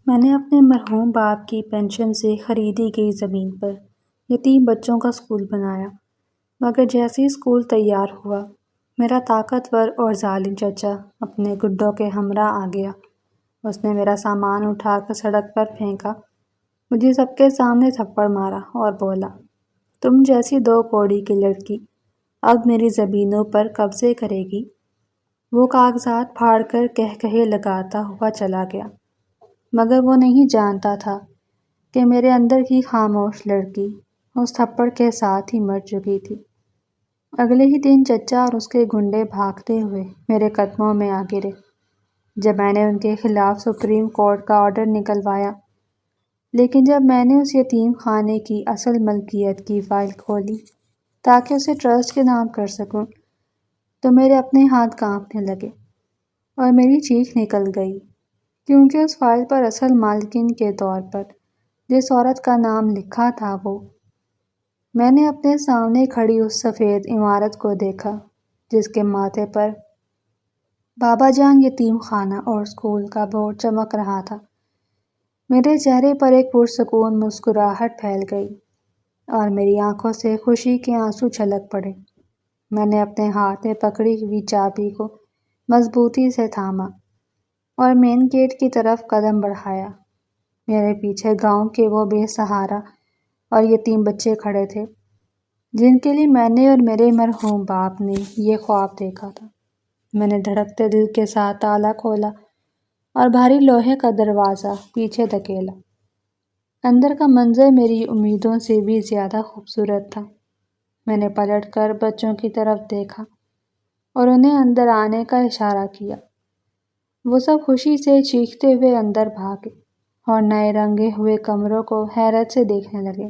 میں نے اپنے مرحوم باپ کی پینشن سے خریدی گئی زمین پر یتیم بچوں کا اسکول بنایا، مگر جیسے ہی اسکول تیار ہوا، میرا طاقتور اور ظالم چچا اپنے گڈوں کے ہمراہ آ گیا۔ اس نے میرا سامان اٹھا کر سڑک پر پھینکا، مجھے سب کے سامنے تھپڑ مارا اور بولا، تم جیسی 2 کوڑی کی لڑکی اب میری زمینوں پر قبضے کرے گی۔ وہ کاغذات پھاڑ کر کہے لگاتا ہوا چلا گیا، مگر وہ نہیں جانتا تھا کہ میرے اندر کی خاموش لڑکی اس تھپڑ کے ساتھ ہی مر چکی تھی۔ اگلے ہی دن چچا اور اس کے گنڈے بھاگتے ہوئے میرے قدموں میں آ گرے جب میں نے ان کے خلاف سپریم کورٹ کا آرڈر نکلوایا۔ لیکن جب میں نے اس یتیم خانے کی اصل ملکیت کی فائل کھولی تاکہ اسے ٹرسٹ کے نام کر سکوں، تو میرے اپنے ہاتھ کانپنے لگے اور میری چیخ نکل گئی، کیونکہ اس فائل پر اصل مالکن کے طور پر جس عورت کا نام لکھا تھا وہ میں نے اپنے سامنے کھڑی اس سفید عمارت کو دیکھا جس کے ماتھے پر بابا جان یتیم خانہ اور اسکول کا بورڈ چمک رہا تھا۔ میرے چہرے پر ایک پرسکون مسکراہٹ پھیل گئی اور میری آنکھوں سے خوشی کے آنسو چھلک پڑے۔ میں نے اپنے ہاتھ میں پکڑی ہوئی چابی کو مضبوطی سے تھاما اور مین گیٹ کی طرف قدم بڑھایا۔ میرے پیچھے گاؤں کے وہ بے سہارا اور یتیم بچے کھڑے تھے جن کے لیے میں نے اور میرے مرحوم باپ نے یہ خواب دیکھا تھا۔ میں نے دھڑکتے دل کے ساتھ تالا کھولا اور بھاری لوہے کا دروازہ پیچھے دھکیلا۔ اندر کا منظر میری امیدوں سے بھی زیادہ خوبصورت تھا۔ میں نے پلٹ کر بچوں کی طرف دیکھا اور انہیں اندر آنے کا اشارہ کیا۔ وہ سب خوشی سے چیختے ہوئے اندر بھاگے اور نئے رنگے ہوئے کمروں کو حیرت سے دیکھنے لگے۔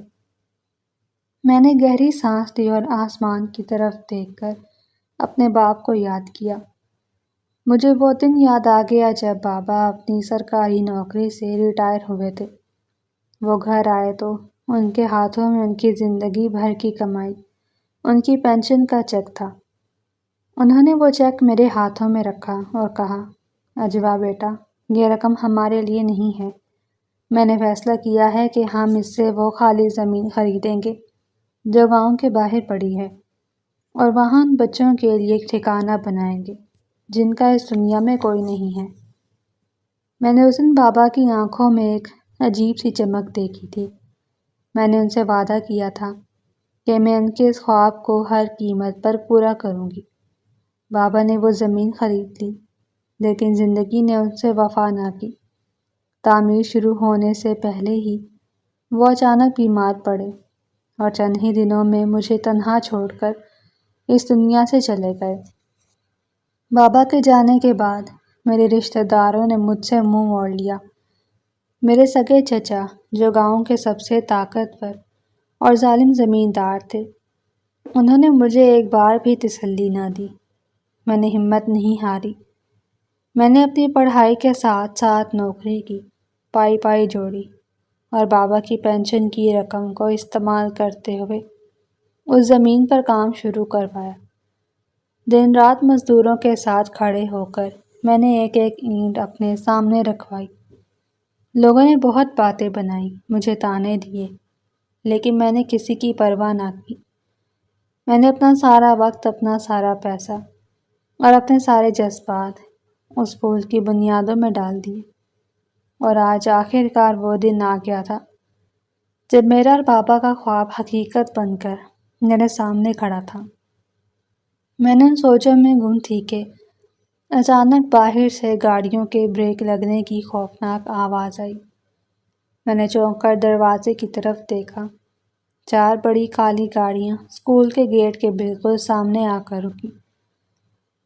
میں نے گہری سانس لی اور آسمان کی طرف دیکھ کر اپنے باپ کو یاد کیا۔ مجھے وہ دن یاد آ گیا جب بابا اپنی سرکاری نوکری سے ریٹائر ہوئے تھے۔ وہ گھر آئے تو ان کے ہاتھوں میں ان کی زندگی بھر کی کمائی، ان کی پینشن کا چیک تھا۔ انہوں نے وہ چیک میرے ہاتھوں میں رکھا اور کہا، اجوا بیٹا، یہ رقم ہمارے لیے نہیں ہے۔ میں نے فیصلہ کیا ہے کہ ہم اس سے وہ خالی زمین خریدیں گے جو گاؤں کے باہر پڑی ہے، اور وہاں ان بچوں کے لیے ایک ٹھکانہ بنائیں گے جن کا اس دنیا میں کوئی نہیں ہے۔ میں نے اس دن بابا کی آنکھوں میں ایک عجیب سی چمک دیکھی تھی۔ میں نے ان سے وعدہ کیا تھا کہ میں ان کے اس خواب کو ہر قیمت پر پورا کروں گی۔ بابا نے وہ زمین خرید لی، لیکن زندگی نے ان سے وفا نہ کی۔ تعمیر شروع ہونے سے پہلے ہی وہ اچانک بیمار پڑے اور چند ہی دنوں میں مجھے تنہا چھوڑ کر اس دنیا سے چلے گئے۔ بابا کے جانے کے بعد میرے رشتہ داروں نے مجھ سے منہ موڑ لیا۔ میرے سگے چچا، جو گاؤں کے سب سے طاقتور اور ظالم زمیندار تھے، انہوں نے مجھے ایک بار بھی تسلی نہ دی۔ میں نے ہمت نہیں ہاری۔ میں نے اپنی پڑھائی کے ساتھ ساتھ نوکری کی، پائی جوڑی اور بابا کی پینشن کی رقم کو استعمال کرتے ہوئے اس زمین پر کام شروع کروایا۔ دن رات مزدوروں کے ساتھ کھڑے ہو کر میں نے ایک ایک اینٹ اپنے سامنے رکھوائی۔ لوگوں نے بہت باتیں بنائیں، مجھے طعنے دیے، لیکن میں نے کسی کی پرواہ نہ کی۔ میں نے اپنا سارا وقت، اپنا سارا پیسہ اور اپنے سارے جذبات اس پھول کی بنیادوں میں ڈال دیے، اور آج آخر کار وہ دن آ گیا تھا جب میرا اور بابا کا خواب حقیقت بن کر میرے سامنے کھڑا تھا۔ میں نے ان سوچوں میں گم تھی کہ اچانک باہر سے گاڑیوں کے بریک لگنے کی خوفناک آواز آئی۔ میں نے چونک کر دروازے کی طرف دیکھا۔ 4 بڑی کالی گاڑیاں اسکول کے گیٹ کے بالکل سامنے آ کر رکی۔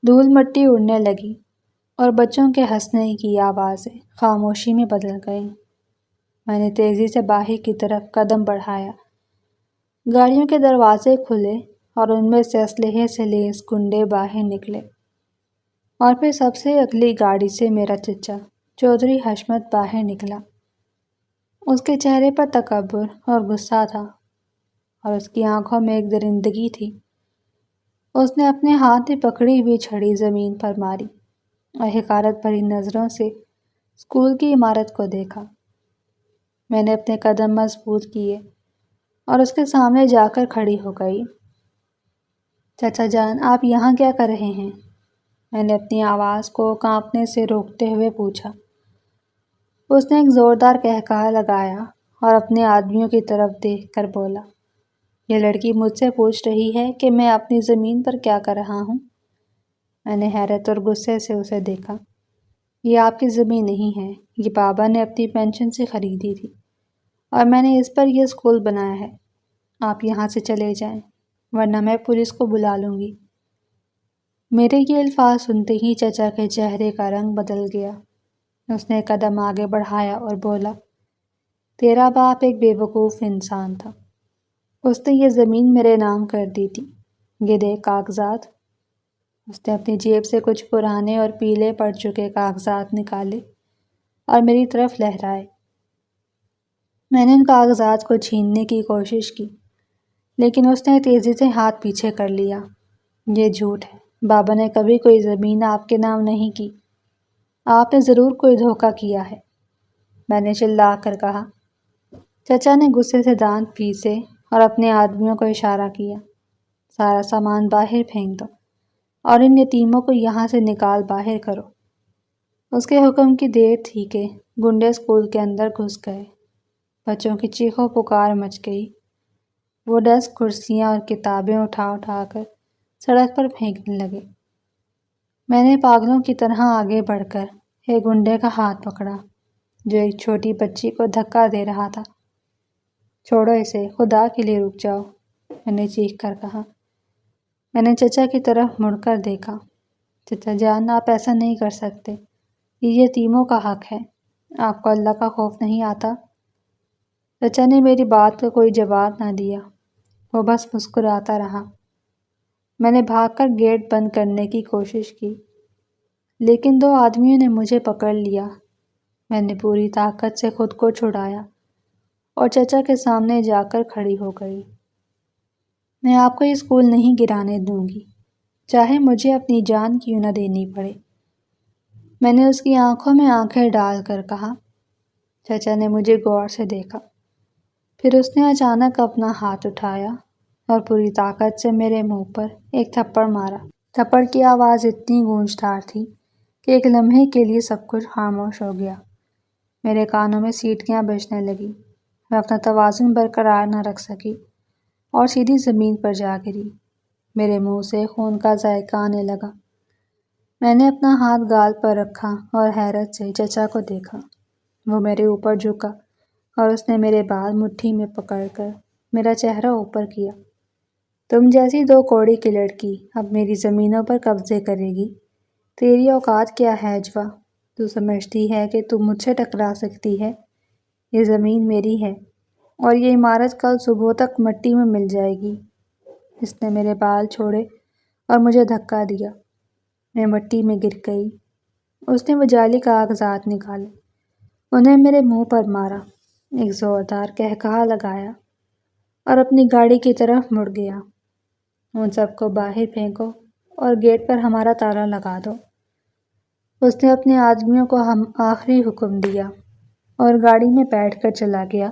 دھول مٹی اڑنے لگی اور بچوں کے ہنسنے کی آوازیں خاموشی میں بدل گئیں۔ میں نے تیزی سے باہر کی طرف قدم بڑھایا۔ گاڑیوں کے دروازے کھلے اور ان میں سے اسلحے سے لیس گنڈے باہر نکلے، اور پھر سب سے اگلی گاڑی سے میرا چچا چودھری حشمت باہر نکلا۔ اس کے چہرے پر تکبر اور غصہ تھا، اور اس کی آنکھوں میں ایک درندگی تھی۔ اس نے اپنے ہاتھ میں پکڑی ہوئی چھڑی زمین پر ماری اور حقارت بھری نظروں سے اسکول کی عمارت کو دیکھا۔ میں نے اپنے قدم مضبوط کیے اور اس کے سامنے جا کر کھڑی ہو گئی۔ چچا جان، آپ یہاں کیا کر رہے ہیں؟ میں نے اپنی آواز کو کانپنے سے روکتے ہوئے پوچھا۔ اس نے ایک زوردار قہقہہ لگایا اور اپنے آدمیوں کی طرف دیکھ کر بولا، یہ لڑکی مجھ سے پوچھ رہی ہے کہ میں اپنی زمین پر کیا کر رہا ہوں؟ میں نے حیرت اور غصے سے اسے دیکھا۔ یہ آپ کی زمین نہیں ہے، یہ بابا نے اپنی پینشن سے خریدی تھی اور میں نے اس پر یہ اسکول بنایا ہے۔ آپ یہاں سے چلے جائیں ورنہ میں پولیس کو بلا لوں گی۔ میرے یہ الفاظ سنتے ہی چچا کے چہرے کا رنگ بدل گیا۔ اس نے قدم آگے بڑھایا اور بولا، تیرا باپ ایک بے وقوف انسان تھا۔ اس نے یہ زمین میرے نام کر دی تھی۔ یہ دیکھ کاغذات۔ اس نے اپنی جیب سے کچھ پرانے اور پیلے پڑ چکے کاغذات نکالے اور میری طرف لہرائے۔ میں نے ان کاغذات کو چھیننے کی کوشش کی، لیکن اس نے تیزی سے ہاتھ پیچھے کر لیا۔ یہ جھوٹ ہے، بابا نے کبھی کوئی زمین آپ کے نام نہیں کی۔ آپ نے ضرور کوئی دھوکہ کیا ہے، میں نے چلا کر کہا۔ چچا نے غصے سے دانت پیسے اور اپنے آدمیوں کو اشارہ کیا، سارا سامان باہر پھینک دو اور ان یتیموں کو یہاں سے نکال باہر کرو۔ اس کے حکم کی دیر تھی کہ گنڈے اسکول کے اندر گھس گئے۔ بچوں کی چیخو پکار مچ گئی۔ وہ ڈیسک، کرسیاں اور کتابیں اٹھا اٹھا کر سڑک پر پھینکنے لگے۔ میں نے پاگلوں کی طرح آگے بڑھ کر ایک گنڈے کا ہاتھ پکڑا جو ایک چھوٹی بچی کو دھکا دے رہا تھا۔ چھوڑو اسے، خدا کے لیے رک جاؤ، میں نے چیخ کر کہا۔ میں نے چچا کی طرف مڑ کر دیکھا۔ چچا جان، آپ ایسا نہیں کر سکتے، یہ یتیموں کا حق ہے، آپ کو اللہ کا خوف نہیں آتا؟ چچا نے میری بات کا کوئی جواب نہ دیا، وہ بس مسکراتا رہا۔ میں نے بھاگ کر گیٹ بند کرنے کی کوشش کی، لیکن دو آدمیوں نے مجھے پکڑ لیا۔ میں نے پوری طاقت سے خود کو چھڑایا اور چچا کے سامنے جا کر کھڑی ہو گئی۔ میں آپ کو یہ اسکول نہیں گرانے دوں گی، چاہے مجھے اپنی جان کیوں نہ دینی پڑے، میں نے اس کی آنکھوں میں آنکھیں ڈال کر کہا۔ چچا نے مجھے غور سے دیکھا، پھر اس نے اچانک اپنا ہاتھ اٹھایا اور پوری طاقت سے میرے منہ پر ایک تھپڑ مارا۔ تھپڑ کی آواز اتنی گونجدار تھی کہ ایک لمحے کے لیے سب کچھ خاموش ہو گیا۔ میرے کانوں میں سیٹیاں بجنے لگیں۔ میں اپنا توازن برقرار نہ رکھ سکی اور سیدھی زمین پر جا گری۔ میرے منہ سے خون کا ذائقہ آنے لگا۔ میں نے اپنا ہاتھ گال پر رکھا اور حیرت سے چچا کو دیکھا۔ وہ میرے اوپر جھکا اور اس نے میرے بال مٹھی میں پکڑ کر میرا چہرہ اوپر کیا۔ تم جیسی دو کوڑی کی لڑکی اب میری زمینوں پر قبضے کرے گی؟ تیری اوقات کیا ہے جوا؟ تو سمجھتی ہے کہ تم مجھ سے ٹکرا سکتی ہے؟ یہ زمین میری ہے اور یہ عمارت کل صبح تک مٹی میں مل جائے گی۔ اس نے میرے بال چھوڑے اور مجھے دھکا دیا۔ میں مٹی میں گر گئی۔ اس نے وہ جعلی کاغذات نکالے، انہیں میرے منہ پر مارا، ایک زوردار قہقہہ لگایا اور اپنی گاڑی کی طرف مڑ گیا۔ ان سب کو باہر پھینکو اور گیٹ پر ہمارا تالا لگا دو۔ اس نے اپنے آدمیوں کو آخری حکم دیا اور گاڑی میں بیٹھ کر چلا گیا۔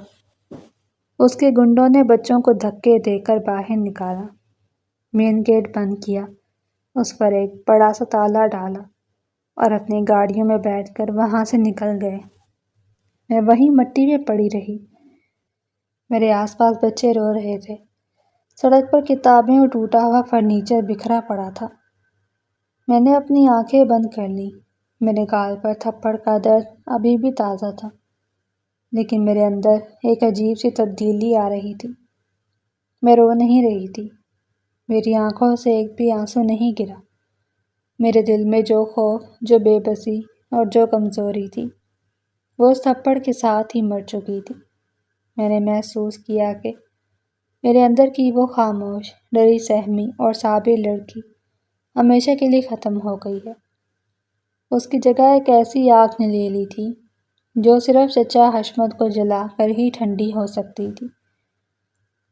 اس کے گنڈوں نے بچوں کو دھکے دے کر باہر نکالا، مین گیٹ بند کیا، اس پر ایک بڑا سا تالا ڈالا اور اپنی گاڑیوں میں بیٹھ کر وہاں سے نکل گئے۔ میں وہیں مٹی میں پڑی رہی۔ میرے آس پاس بچے رو رہے تھے۔ سڑک پر کتابیں اور ٹوٹا ہوا فرنیچر بکھرا پڑا تھا۔ میں نے اپنی آنکھیں بند کر لیں۔ میرے گال پر تھپڑ کا درد ابھی بھی تازہ تھا، لیکن میرے اندر ایک عجیب سی تبدیلی آ رہی تھی۔ میں رو نہیں رہی تھی، میری آنکھوں سے ایک بھی آنسو نہیں گرا۔ میرے دل میں جو خوف، جو بے بسی اور جو کمزوری تھی، وہ اس تھپڑ کے ساتھ ہی مر چکی تھی۔ میں نے محسوس کیا کہ میرے اندر کی وہ خاموش، ڈری سہمی اور صابر لڑکی ہمیشہ کے لیے ختم ہو گئی ہے۔ اس کی جگہ ایک ایسی آگ نے لے لی تھی جو صرف چچا حشمت کو جلا کر ہی ٹھنڈی ہو سکتی تھی۔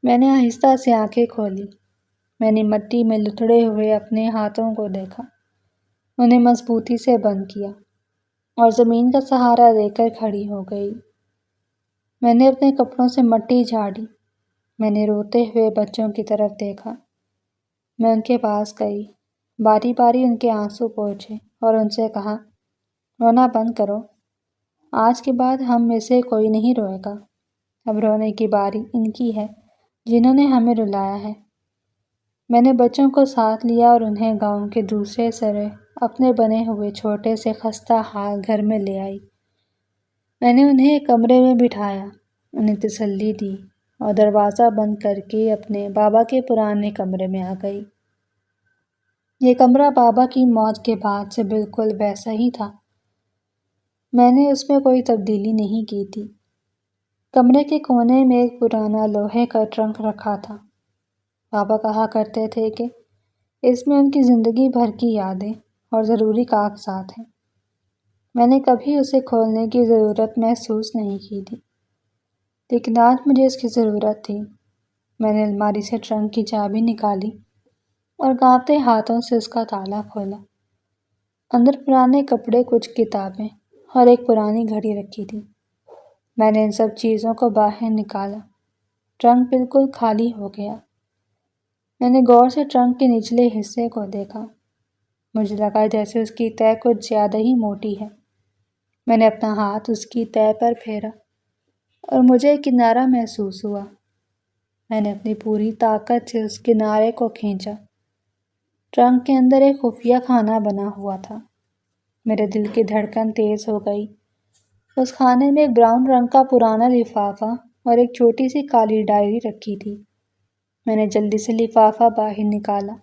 میں نے آہستہ سے آنکھیں کھولی۔ میں نے مٹی میں لتھڑے ہوئے اپنے ہاتھوں کو دیکھا، انہیں مضبوطی سے بند کیا اور زمین کا سہارا دے کر کھڑی ہو گئی۔ میں نے اپنے کپڑوں سے مٹی جھاڑی۔ میں نے روتے ہوئے بچوں کی طرف دیکھا۔ میں ان کے پاس گئی، باری باری ان کے آنسو پوچھے اور ان سے کہا، رونا بند کرو، آج کے بعد ہم میں سے کوئی نہیں روئے گا۔ اب رونے کی باری ان کی ہے جنہوں نے ہمیں رلایا ہے۔ میں نے بچوں کو ساتھ لیا اور انہیں گاؤں کے دوسرے سرے اپنے بنے ہوئے چھوٹے سے خستہ حال گھر میں لے آئی۔ میں نے انہیں ایک کمرے میں بٹھایا، انہیں تسلی دی اور دروازہ بند کر کے اپنے بابا کے پرانے کمرے میں آ گئی۔ یہ کمرہ بابا کی موت کے بعد سے بالکل ویسا ہی تھا۔ میں نے اس میں کوئی تبدیلی نہیں کی تھی۔ کمرے کے کونے میں ایک پرانا لوہے کا ٹرنک رکھا تھا۔ بابا کہا کرتے تھے کہ اس میں ان کی زندگی بھر کی یادیں اور ضروری کاغذات ہیں۔ میں نے کبھی اسے کھولنے کی ضرورت محسوس نہیں کی تھی، لیکن آج مجھے اس کی ضرورت تھی۔ میں نے الماری سے ٹرنک کی چابی نکالی اور کانپتے ہاتھوں سے اس کا تالا کھولا۔ اندر پرانے کپڑے، کچھ کتابیں اور ایک پرانی گھڑی رکھی تھی۔ میں نے ان سب چیزوں کو باہر نکالا۔ ٹرنک بالکل خالی ہو گیا۔ میں نے غور سے ٹرنک کے نچلے حصے کو دیکھا۔ مجھے لگا جیسے اس کی تہہ کچھ زیادہ ہی موٹی ہے۔ میں نے اپنا ہاتھ اس کی تہہ پر پھیرا اور مجھے ایک کنارہ محسوس ہوا۔ میں نے اپنی پوری طاقت سے اس کنارے کو کھینچا۔ ٹرنک کے اندر ایک خفیہ خانہ بنا ہوا تھا۔ میرے دل کی دھڑکن تیز ہو گئی۔ اس خانے میں ایک براؤن رنگ کا پرانا لفافہ اور ایک چھوٹی سی کالی ڈائری رکھی تھی۔ میں نے جلدی سے لفافہ باہر نکالا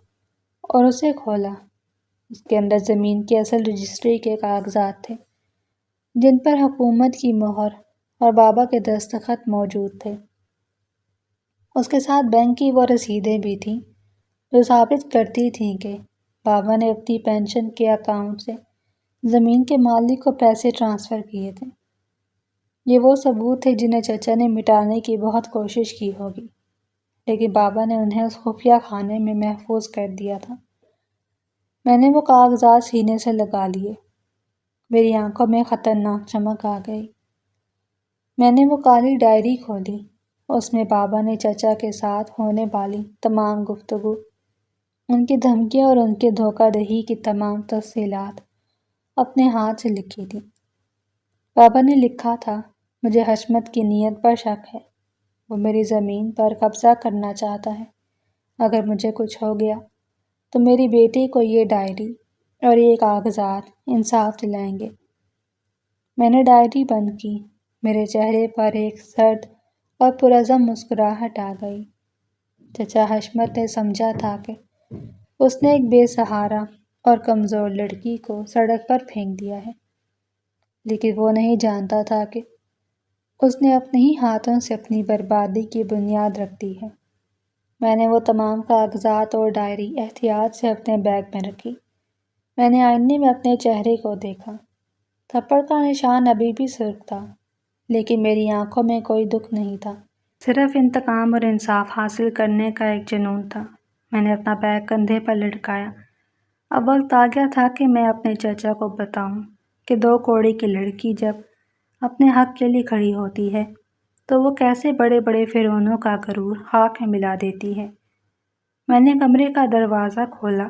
اور اسے کھولا۔ اس کے اندر زمین کی اصل رجسٹری کے کاغذات تھے، جن پر حکومت کی مہر اور بابا کے دستخط موجود تھے۔ اس کے ساتھ بینک کی وہ رسیدیں بھی تھیں جو ثابت کرتی تھیں کہ بابا نے اپنی پینشن کے اکاؤنٹ سے زمین کے مالک کو پیسے ٹرانسفر کیے تھے۔ یہ وہ ثبوت تھے جنہیں چچا نے مٹانے کی بہت کوشش کی ہوگی، لیکن بابا نے انہیں اس خفیہ خانے میں محفوظ کر دیا تھا۔ میں نے وہ کاغذات سینے سے لگا لیے۔ میری آنکھوں میں خطرناک چمک آ گئی۔ میں نے وہ کالی ڈائری کھولی۔ اس میں بابا نے چچا کے ساتھ ہونے والی تمام گفتگو، ان کی دھمکیاں اور ان کے دھوکہ دہی کی تمام تفصیلات اپنے ہاتھ سے لکھی تھی۔ بابا نے لکھا تھا، مجھے حشمت کی نیت پر شک ہے۔ وہ میری زمین پر قبضہ کرنا چاہتا ہے۔ اگر مجھے کچھ ہو گیا تو میری بیٹی کو یہ ڈائری اور یہ کاغذات انصاف دلائیں گے۔ میں نے ڈائری بند کی۔ میرے چہرے پر ایک سرد اور پرعزم مسکراہٹ آ گئی۔ چچا حشمت نے سمجھا تھا کہ اس نے ایک بے سہارا اور کمزور لڑکی کو سڑک پر پھینک دیا ہے، لیکن وہ نہیں جانتا تھا کہ اس نے اپنے ہی ہاتھوں سے اپنی بربادی کی بنیاد رکھ دی ہے۔ میں نے وہ تمام کاغذات اور ڈائری احتیاط سے اپنے بیگ میں رکھی۔ میں نے آئینے میں اپنے چہرے کو دیکھا۔ تھپڑ کا نشان ابھی بھی سرخ تھا، لیکن میری آنکھوں میں کوئی دکھ نہیں تھا، صرف انتقام اور انصاف حاصل کرنے کا ایک جنون تھا۔ میں نے اپنا بیگ کندھے پر لٹکایا۔ اب وقت آ گیا تھا کہ میں اپنے چچا کو بتاؤں کہ 2 کوڑی کی لڑکی جب اپنے حق کے لیے کھڑی ہوتی ہے تو وہ کیسے بڑے بڑے فرعونوں کا غرور خاک میں ملا دیتی ہے۔ میں نے کمرے کا دروازہ کھولا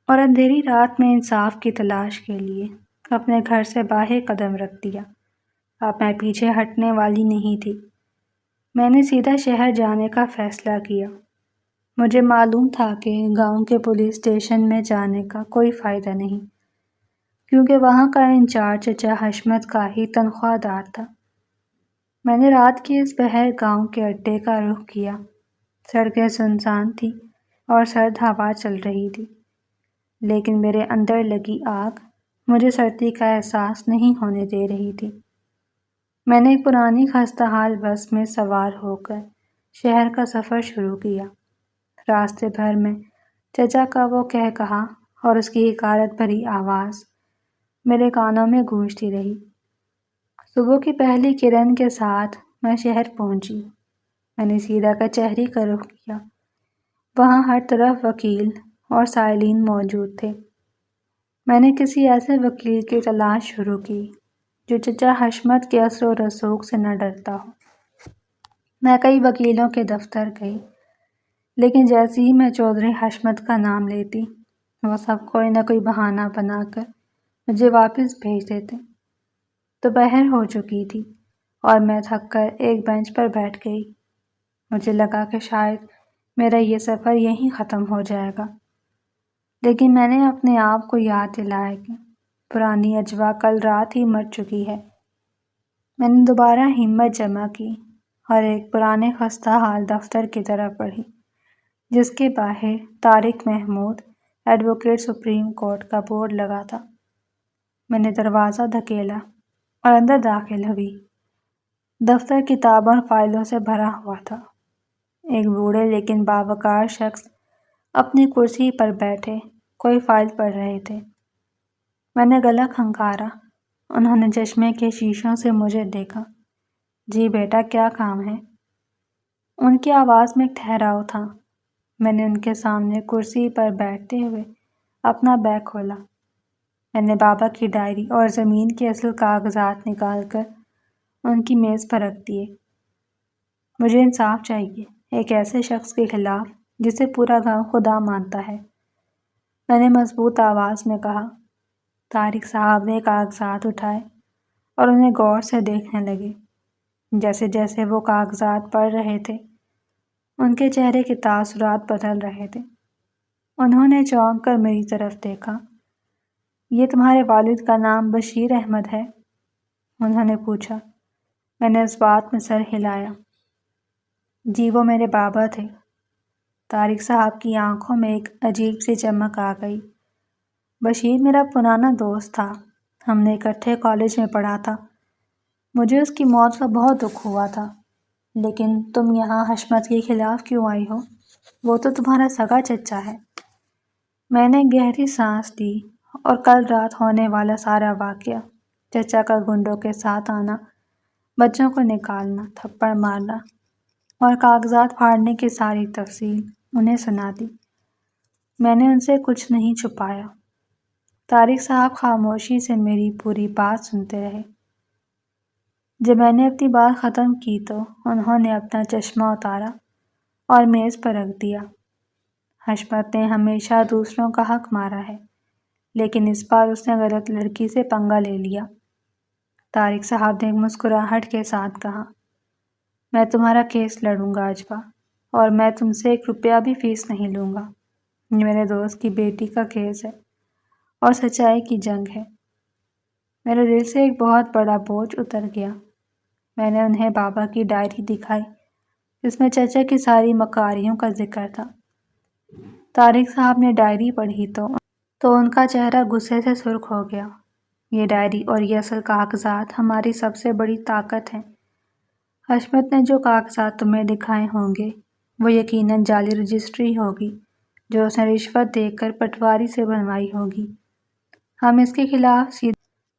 اور اندھیری رات میں انصاف کی تلاش کے لیے اپنے گھر سے باہر قدم رکھ دیا۔ اب میں پیچھے ہٹنے والی نہیں تھی۔ میں نے سیدھا شہر جانے کا فیصلہ کیا۔ مجھے معلوم تھا کہ گاؤں کے پولیس اسٹیشن میں جانے کا کوئی فائدہ نہیں، کیونکہ وہاں کا انچارج چچا حشمت کا ہی تنخواہ دار تھا۔ میں نے رات کے اس پہر گاؤں کے اڈے کا رخ کیا۔ سڑکیں سنسان تھیں اور سرد ہوا چل رہی تھی، لیکن میرے اندر لگی آگ مجھے سردی کا احساس نہیں ہونے دے رہی تھی۔ میں نے ایک پرانی خستہ حال بس میں سوار ہو کر شہر کا سفر شروع کیا۔ راستے بھر میں چچا کا وہ کہا اور اس کی حقارت بھری آواز میرے کانوں میں گونجتی رہی۔ صبح کی پہلی کرن کے ساتھ میں شہر پہنچی۔ میں نے سیدھا کچہری کا رخ کیا۔ وہاں ہر طرف وکیل اور سائلین موجود تھے۔ میں نے کسی ایسے وکیل کی تلاش شروع کی جو چچا حشمت کے اثر و رسوخ سے نہ ڈرتا ہو۔ میں کئی وکیلوں کے دفتر گئی، لیکن جیسے ہی میں چودھری حشمت کا نام لیتی، وہ سب کوئی نہ کوئی بہانہ بنا کر مجھے واپس بھیج دیتے۔ دوپہر ہو چکی تھی اور میں تھک کر ایک بینچ پر بیٹھ گئی۔ مجھے لگا کہ شاید میرا یہ سفر یہیں ختم ہو جائے گا، لیکن میں نے اپنے آپ کو یاد دلایا کہ پرانی اجوا کل رات ہی مر چکی ہے۔ میں نے دوبارہ ہمت جمع کی اور ایک پرانے خستہ حال دفتر کی طرف بڑھی، جس کے باہر Tariq Mahmood advocate supreme court کا بورڈ لگا تھا۔ میں نے دروازہ دھکیلا اور اندر داخل ہوئی۔ دفتر کتابوں اور فائلوں سے بھرا ہوا تھا۔ ایک بوڑھے لیکن باوقار شخص اپنی کرسی پر بیٹھے کوئی فائل پڑھ رہے تھے۔ میں نے گلا کھنکارا۔ انہوں نے چشمے کے شیشوں سے مجھے دیکھا۔ جی بیٹا، کیا کام ہے؟ ان کی آواز میں ایک ٹھہراؤ تھا۔ میں نے ان کے سامنے کرسی پر بیٹھتے ہوئے اپنا بیگ کھولا۔ میں نے بابا کی ڈائری اور زمین کے اصل کاغذات نکال کر ان کی میز پر رکھ دیے۔ مجھے انصاف چاہیے، ایک ایسے شخص کے خلاف جسے پورا گاؤں خدا مانتا ہے، میں نے مضبوط آواز میں کہا۔ طارق صاحب نے کاغذات اٹھائے اور انہیں غور سے دیکھنے لگے۔ جیسے جیسے وہ کاغذات پڑھ رہے تھے، ان کے چہرے کے تاثرات بدل رہے تھے۔ انہوں نے چونک کر میری طرف دیکھا۔ یہ تمہارے والد کا نام بشیر احمد ہے؟ انہوں نے پوچھا۔ میں نے اس بات میں سر ہلایا۔ جی، وہ میرے بابا تھے۔ طارق صاحب کی آنکھوں میں ایک عجیب سی چمک آ گئی۔ بشیر میرا پرانا دوست تھا، ہم نے اکٹھے کالج میں پڑھا تھا۔ مجھے اس کی موت کا بہت دکھ ہوا تھا۔ لیکن تم یہاں حشمت کے خلاف کیوں آئی ہو؟ وہ تو تمہارا سگا چچا ہے۔ میں نے گہری سانس لی اور کل رات ہونے والا سارا واقعہ، چچا کا گنڈوں کے ساتھ آنا، بچوں کو نکالنا، تھپڑ مارنا اور کاغذات پھاڑنے کی ساری تفصیل انہیں سنا دی۔ میں نے ان سے کچھ نہیں چھپایا۔ طارق صاحب خاموشی سے میری پوری بات سنتے رہے۔ جب میں نے اپنی بات ختم کی تو انہوں نے اپنا چشمہ اتارا اور میز پر رکھ دیا۔ حشمت نے ہمیشہ دوسروں کا حق مارا ہے، لیکن اس بار اس نے غلط لڑکی سے پنگا لے لیا۔ طارق صاحب نے ایک مسکراہٹ کے ساتھ کہا، میں تمہارا کیس لڑوں گا اجوا، اور میں تم سے 1 روپیہ بھی فیس نہیں لوں گا۔ یہ میرے دوست کی بیٹی کا کیس ہے اور سچائی کی جنگ ہے۔ میرے دل سے ایک بہت بڑا بوجھ اتر گیا۔ میں نے انہیں بابا کی ڈائری دکھائی، جس میں چچا کی ساری مکاریوں کا ذکر تھا۔ طارق صاحب نے ڈائری پڑھی تو ان کا چہرہ غصے سے سرخ ہو گیا۔ یہ ڈائری اور یہ اصل کاغذات ہماری سب سے بڑی طاقت ہیں۔ حشمت نے جو کاغذات تمہیں دکھائے ہوں گے، وہ یقیناً جعلی رجسٹری ہوگی جو اس نے رشوت دے کر پٹواری سے بنوائی ہوگی۔ ہم اس کے خلاف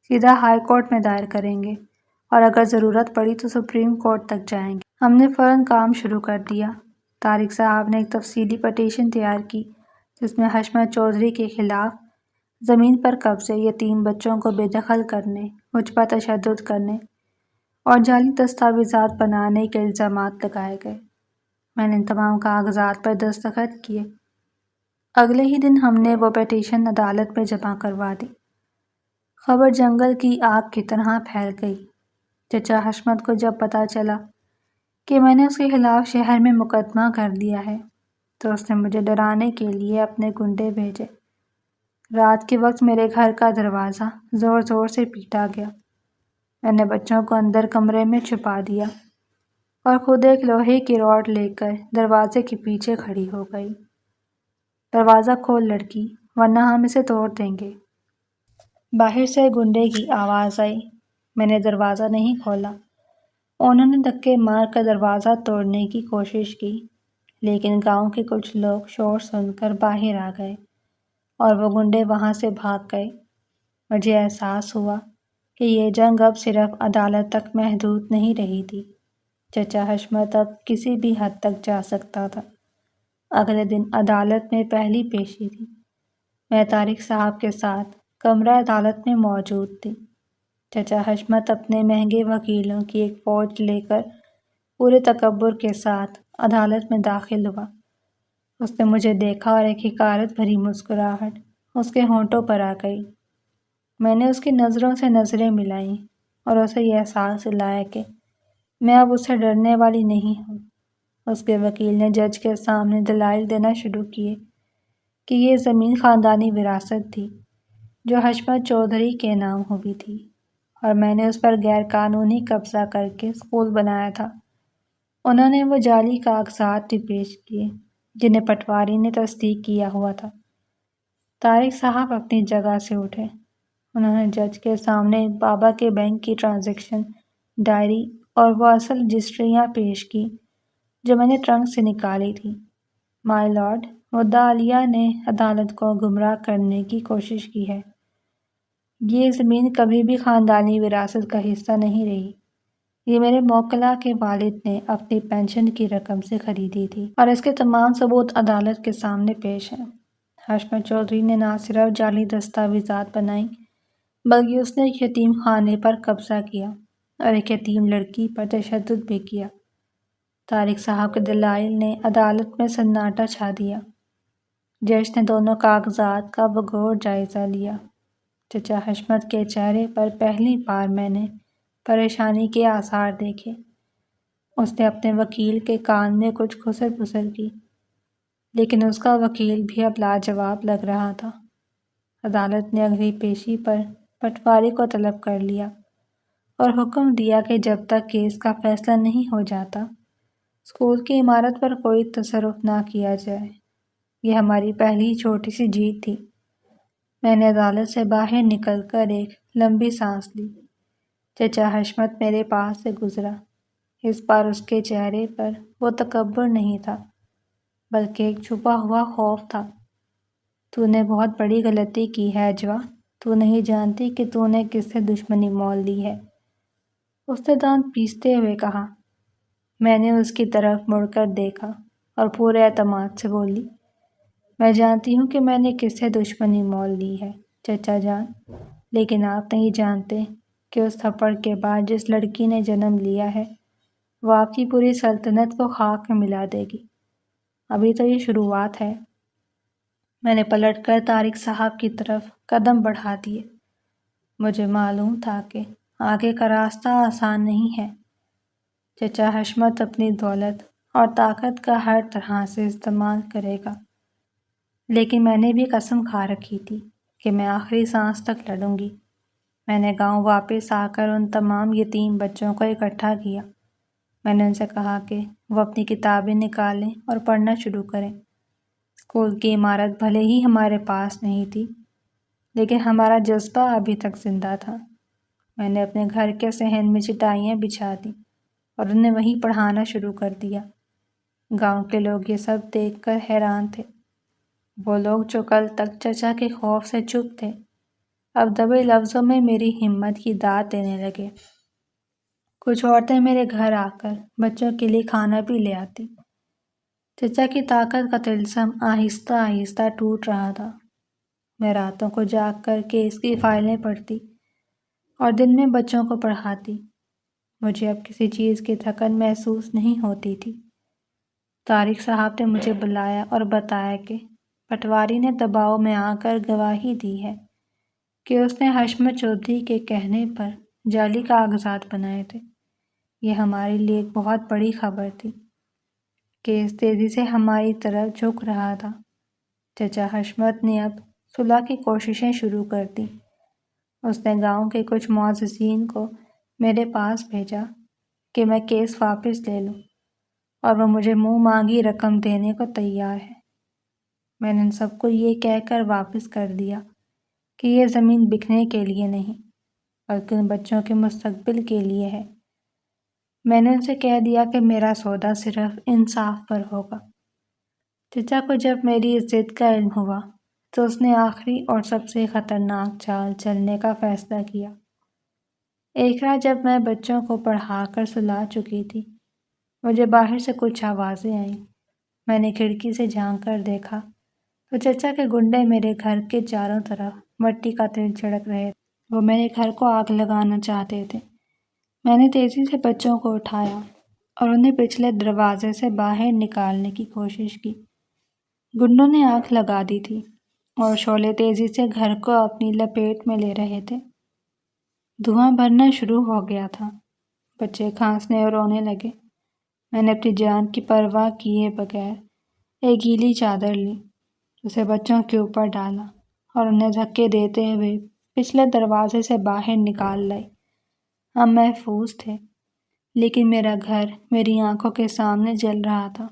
سیدھا ہائی کورٹ میں دائر کریں گے، اور اگر ضرورت پڑی تو سپریم کورٹ تک جائیں گے۔ ہم نے فوراً کام شروع کر دیا۔ طارق صاحب نے ایک تفصیلی پٹیشن تیار کی، جس میں حشمت چودھری کے خلاف زمین پر قبضے، یتیم بچوں کو بے دخل کرنے، مجھ پر تشدد کرنے اور جعلی دستاویزات بنانے کے الزامات لگائے گئے۔ میں نے ان تمام کاغذات پر دستخط کیے۔ اگلے ہی دن ہم نے وہ پٹیشن عدالت میں جمع کروا دی۔ خبر جنگل کی آگ کی طرح پھیل گئی۔ چچا حشمت کو جب پتہ چلا کہ میں نے اس کے خلاف شہر میں مقدمہ کر دیا ہے، تو اس نے مجھے ڈرانے کے لیے اپنے گنڈے بھیجے۔ رات کے وقت میرے گھر کا دروازہ زور زور سے پیٹا گیا۔ میں نے بچوں کو اندر کمرے میں چھپا دیا اور خود ایک لوہے کی راڈ لے کر دروازے کے پیچھے کھڑی ہو گئی۔ دروازہ کھول لڑکی، ورنہ ہم اسے توڑ دیں گے۔ باہر سے گنڈے کی آواز آئی۔ میں نے دروازہ نہیں کھولا۔ انہوں نے دھکے مار کر دروازہ توڑنے کی کوشش کی، لیکن گاؤں کے کچھ لوگ شور سن کر باہر آ گئے اور وہ گنڈے وہاں سے بھاگ گئے۔ مجھے احساس ہوا کہ یہ جنگ اب صرف عدالت تک محدود نہیں رہی تھی۔ چچا حشمت اب کسی بھی حد تک جا سکتا تھا۔ اگلے دن عدالت میں پہلی پیشی تھی۔ میں طارق صاحب کے ساتھ کمرہ عدالت میں موجود تھی۔ چچا حشمت اپنے مہنگے وکیلوں کی ایک فوج لے کر پورے تکبر کے ساتھ عدالت میں داخل ہوا۔ اس نے مجھے دیکھا اور ایک حقارت بھری مسکراہٹ اس کے ہونٹوں پر آ گئی۔ میں نے اس کی نظروں سے نظریں ملائیں اور اسے یہ احساس دلایا کہ میں اب اس سے ڈرنے والی نہیں ہوں۔ اس کے وکیل نے جج کے سامنے دلائل دینا شروع کیے کہ یہ زمین خاندانی وراثت تھی جو حشمت چودھری کے نام ہوئی تھی، اور میں نے اس پر غیر قانونی قبضہ کر کے اسکول بنایا تھا۔ انہوں نے وہ جعلی کاغذات بھی پیش کیے جنہیں پٹواری نے تصدیق کیا ہوا تھا۔ طارق صاحب اپنی جگہ سے اٹھے۔ انہوں نے جج کے سامنے بابا کے بینک کی ٹرانزیکشن ڈائری اور وہ اصل رجسٹریاں پیش کی جو میں نے ٹرنک سے نکالی تھی۔ مائی لارڈ، مدعا علیہ نے عدالت کو گمراہ کرنے کی کوشش کی ہے۔ یہ زمین کبھی بھی خاندانی وراثت کا حصہ نہیں رہی۔ یہ میرے موکلا کے والد نے اپنی پینشن کی رقم سے خریدی تھی اور اس کے تمام ثبوت عدالت کے سامنے پیش ہیں۔ حشمت چودھری نے نہ صرف جعلی دستاویزات بنائیں بلکہ اس نے ایک یتیم خانے پر قبضہ کیا اور ایک یتیم لڑکی پر تشدد بھی کیا۔ طارق صاحب کے دلائل نے عدالت میں سناٹا چھا دیا۔ جج نے دونوں کاغذات کا بغور جائزہ لیا۔ چچا حشمت کے چہرے پر پہلی بار میں نے پریشانی کے آثار دیکھے۔ اس نے اپنے وکیل کے کان میں کچھ خسر پسر کی، لیکن اس کا وکیل بھی اب لاجواب لگ رہا تھا۔ عدالت نے اگلی پیشی پر پٹواری کو طلب کر لیا اور حکم دیا کہ جب تک کیس کا فیصلہ نہیں ہو جاتا اسکول کی عمارت پر کوئی تصرف نہ کیا جائے۔ یہ ہماری پہلی چھوٹی سی جیت تھی۔ میں نے عدالت سے باہر نکل کر ایک لمبی سانس لی۔ چچا حشمت میرے پاس سے گزرا۔ اس بار اس کے چہرے پر وہ تکبر نہیں تھا بلکہ ایک چھپا ہوا خوف تھا۔ تو نے بہت بڑی غلطی کی ہے اجوا، تو نہیں جانتی کہ تو نے کس سے دشمنی مول لی ہے، اس نے دانت پیستے ہوئے کہا۔ میں نے اس کی طرف مڑ کر دیکھا اور پورے اعتماد سے بولی، میں جانتی ہوں کہ میں نے کس سے دشمنی مول لی ہے چچا جان، لیکن آپ نہیں جانتے کہ اس تھپڑ کے بعد جس لڑکی نے جنم لیا ہے وہ آپ کی پوری سلطنت کو خاک میں ملا دے گی۔ ابھی تو یہ شروعات ہے۔ میں نے پلٹ کر طارق صاحب کی طرف قدم بڑھا دیے۔ مجھے معلوم تھا کہ آگے کا راستہ آسان نہیں ہے۔ چچا حشمت اپنی دولت اور طاقت کا ہر طرح سے استعمال کرے گا، لیکن میں نے بھی قسم کھا رکھی تھی کہ میں آخری سانس تک لڑوں گی۔ میں نے گاؤں واپس آ کر ان تمام یتیم بچوں کو اکٹھا کیا۔ میں نے ان سے کہا کہ وہ اپنی کتابیں نکالیں اور پڑھنا شروع کریں۔ اسکول کی عمارت بھلے ہی ہمارے پاس نہیں تھی، لیکن ہمارا جذبہ ابھی تک زندہ تھا۔ میں نے اپنے گھر کے صحن میں چٹائیاں بچھا دیں اور انہیں وہیں پڑھانا شروع کر دیا۔ گاؤں کے لوگ یہ سب دیکھ کر حیران تھے۔ وہ لوگ جو کل تک چچا کے خوف سے چپ تھے اب دبے لفظوں میں میری ہمت کی داد دینے لگے۔ کچھ عورتیں میرے گھر آ کر بچوں کے لیے کھانا بھی لے آتی۔ چچا کی طاقت کا طلسم آہستہ آہستہ ٹوٹ رہا تھا۔ میں راتوں کو جاگ کر کیس کی فائلیں پڑھتی اور دن میں بچوں کو پڑھاتی۔ مجھے اب کسی چیز کی تھکن محسوس نہیں ہوتی تھی۔ طارق صاحب نے مجھے بلایا اور بتایا کہ پٹواری نے دباؤ میں آ کر گواہی دی ہے کہ اس نے حشمت چودھری کے کہنے پر جعلی کاغذات بنائے تھے۔ یہ ہمارے لیے ایک بہت بڑی خبر تھی۔ کیس تیزی سے ہماری طرف جھک رہا تھا۔ چچا حشمت نے اب صلح کی کوششیں شروع کر دیں۔ اس نے گاؤں کے کچھ معززین کو میرے پاس بھیجا کہ میں کیس واپس لے لوں اور وہ مجھے منہ مانگی رقم دینے کو تیار ہے۔ میں نے ان سب کو یہ کہہ کر واپس کر دیا کہ یہ زمین بکنے کے لیے نہیں بلکہ ان بچوں کے مستقبل کے لیے ہے۔ میں نے ان سے کہہ دیا کہ میرا سودا صرف انصاف پر ہوگا۔ چچا کو جب میری اس ضد کا علم ہوا تو اس نے آخری اور سب سے خطرناک چال چلنے کا فیصلہ کیا۔ ایک رات جب میں بچوں کو پڑھا کر سلا چکی تھی، مجھے باہر سے کچھ آوازیں آئیں۔ میں نے کھڑکی سے جھانک کر دیکھا تو چچا کے گنڈے میرے گھر کے چاروں طرف مٹی کا تیل چھڑک رہے تھے۔ وہ میرے گھر کو آگ لگانا چاہتے تھے۔ میں نے تیزی سے بچوں کو اٹھایا اور انہیں پچھلے دروازے سے باہر نکالنے کی کوشش کی۔ گنڈوں نے آنکھ لگا دی تھی اور شعلے تیزی سے گھر کو اپنی لپیٹ میں لے رہے تھے۔ دھواں بھرنا شروع ہو گیا تھا۔ بچے کھانسنے اور رونے لگے۔ میں نے اپنی جان کی پرواہ کیے بغیر ایک گیلی چادر لی، اسے بچوں کے اوپر ڈالا اور انہیں دھکے دیتے ہوئے پچھلے دروازے سے باہر نکال لائی۔ ہم محفوظ تھے، لیکن میرا گھر میری آنکھوں کے سامنے جل رہا تھا۔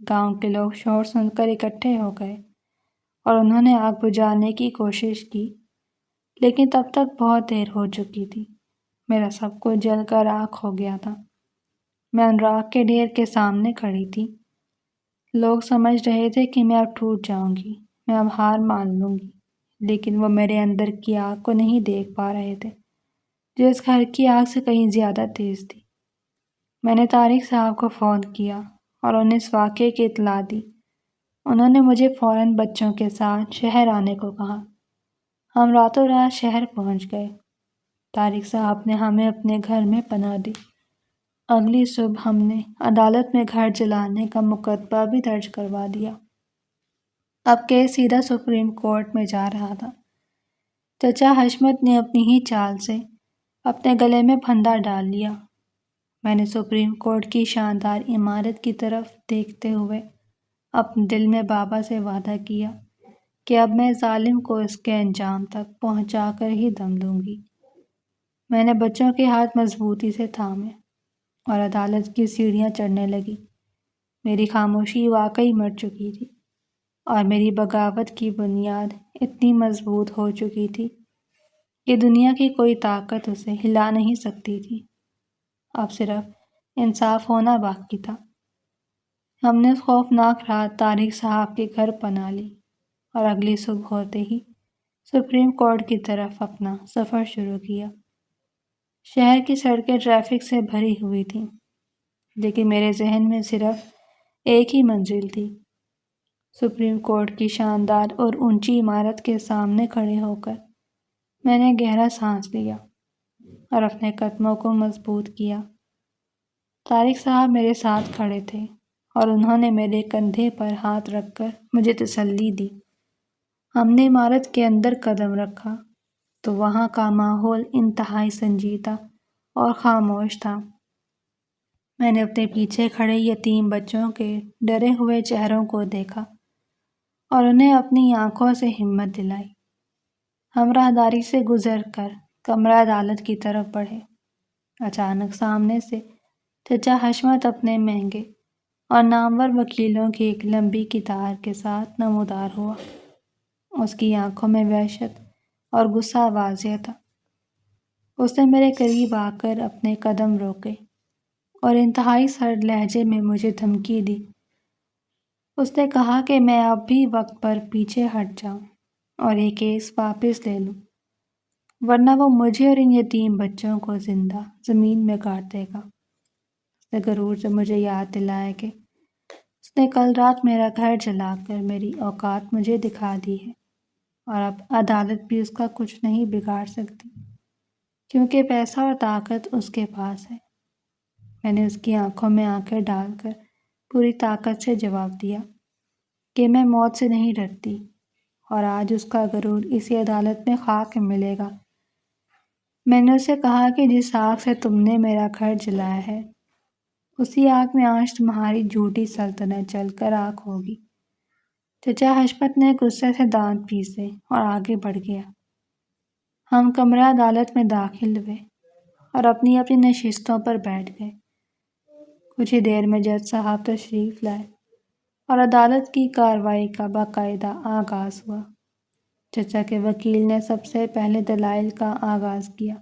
گاؤں کے لوگ شور سن کر اکٹھے ہو گئے اور انہوں نے آگ بجھانے کی کوشش کی، لیکن تب تک بہت دیر ہو چکی تھی۔ میرا سب کچھ جل کر راکھ ہو گیا تھا۔ میں ان راکھ کے ڈھیر کے سامنے کھڑی تھی۔ لوگ سمجھ رہے تھے کہ میں اب ٹوٹ جاؤں گی، میں اب ہار مان لوں گی، لیکن وہ میرے اندر کی آگ کو نہیں دیکھ پا رہے تھے، جو اس گھر کی آگ سے کہیں زیادہ تیز تھی۔ میں نے طارق صاحب کو فون کیا اور انہیں اس واقعے کی اطلاع دی۔ انہوں نے مجھے فوراً بچوں کے ساتھ شہر آنے کو کہا۔ ہم راتوں رات شہر پہنچ گئے۔ طارق صاحب نے ہمیں اپنے گھر میں پناہ دی۔ اگلی صبح ہم نے عدالت میں گھر جلانے کا مقدمہ بھی درج کروا دیا۔ اب کیس سیدھا سپریم کورٹ میں جا رہا تھا۔ چچا حشمت نے اپنی ہی چال سے اپنے گلے میں پھندا ڈال لیا۔ میں نے سپریم کورٹ کی شاندار عمارت کی طرف دیکھتے ہوئے اپنے دل میں بابا سے وعدہ کیا کہ اب میں ظالم کو اس کے انجام تک پہنچا کر ہی دم لوں گی۔ میں نے بچوں کے ہاتھ مضبوطی سے تھامے اور عدالت کی سیڑھیاں چڑھنے لگی۔ میری خاموشی واقعی مر چکی تھی اور میری بغاوت کی بنیاد اتنی مضبوط ہو چکی تھی کہ دنیا کی کوئی طاقت اسے ہلا نہیں سکتی تھی۔ اب صرف انصاف ہونا باقی تھا۔ ہم نے اس خوفناک رات طارق صاحب کے گھر پناہ لی اور اگلی صبح ہوتے ہی سپریم کورٹ کی طرف اپنا سفر شروع کیا۔ شہر کی سڑکیں ٹریفک سے بھری ہوئی تھیں، لیکن میرے ذہن میں صرف ایک ہی منزل تھی۔ سپریم کورٹ کی شاندار اور اونچی عمارت کے سامنے کھڑے ہو کر میں نے گہرا سانس لیا اور اپنے قدموں کو مضبوط کیا۔ طارق صاحب میرے ساتھ کھڑے تھے اور انہوں نے میرے کندھے پر ہاتھ رکھ کر مجھے تسلی دی۔ ہم نے عمارت کے اندر قدم رکھا تو وہاں کا ماحول انتہائی سنجیدہ اور خاموش تھا۔ میں نے اپنے پیچھے کھڑے یتیم بچوں کے ڈرے ہوئے چہروں کو دیکھا اور انہیں اپنی آنکھوں سے ہمت دلائی۔ ہم راہداری سے گزر کر کمرہ عدالت کی طرف بڑھے۔ اچانک سامنے سے چچا حشمت اپنے مہنگے اور نامور وکیلوں کی ایک لمبی قطار کے ساتھ نمودار ہوا۔ اس کی آنکھوں میں وحشت اور غصہ واضح تھا۔ اس نے میرے قریب آ کر اپنے قدم روکے اور انتہائی سرد لہجے میں مجھے دھمکی دی۔ اس نے کہا کہ میں اب بھی وقت پر پیچھے ہٹ جاؤں اور یہ کیس واپس لے لوں، ورنہ وہ مجھے اور ان یتیم بچوں کو زندہ زمین میں گاڑ دے گا۔ اس نے غرور سے مجھے یاد دلایا کہ اس نے کل رات میرا گھر جلا کر میری اوقات مجھے دکھا دی ہے، اور اب عدالت بھی اس کا کچھ نہیں بگاڑ سکتی، کیونکہ پیسہ اور طاقت اس کے پاس ہے۔ میں نے اس کی آنکھوں میں آنکھیں ڈال کر پوری طاقت سے جواب دیا کہ میں موت سے نہیں ڈرتی، اور آج اس کا غرور اسی عدالت میں خاک میں ملے گا۔ میں نے اسے کہا کہ جس آگ سے تم نے میرا گھر جلایا ہے، اسی آگ میں آج تمہاری جھوٹی سلطنت جل کر راکھ ہوگی۔ چچا حشمت نے غصے سے دانت پیسے اور آگے بڑھ گیا۔ ہم کمرہ عدالت میں داخل ہوئے اور اپنی اپنی نشستوں پر بیٹھ گئے۔ کچھ ہی دیر میں جج صاحب تشریف لائے اور عدالت کی کارروائی کا باقاعدہ آغاز ہوا۔ چچا کے وکیل نے سب سے پہلے دلائل کا آغاز کیا۔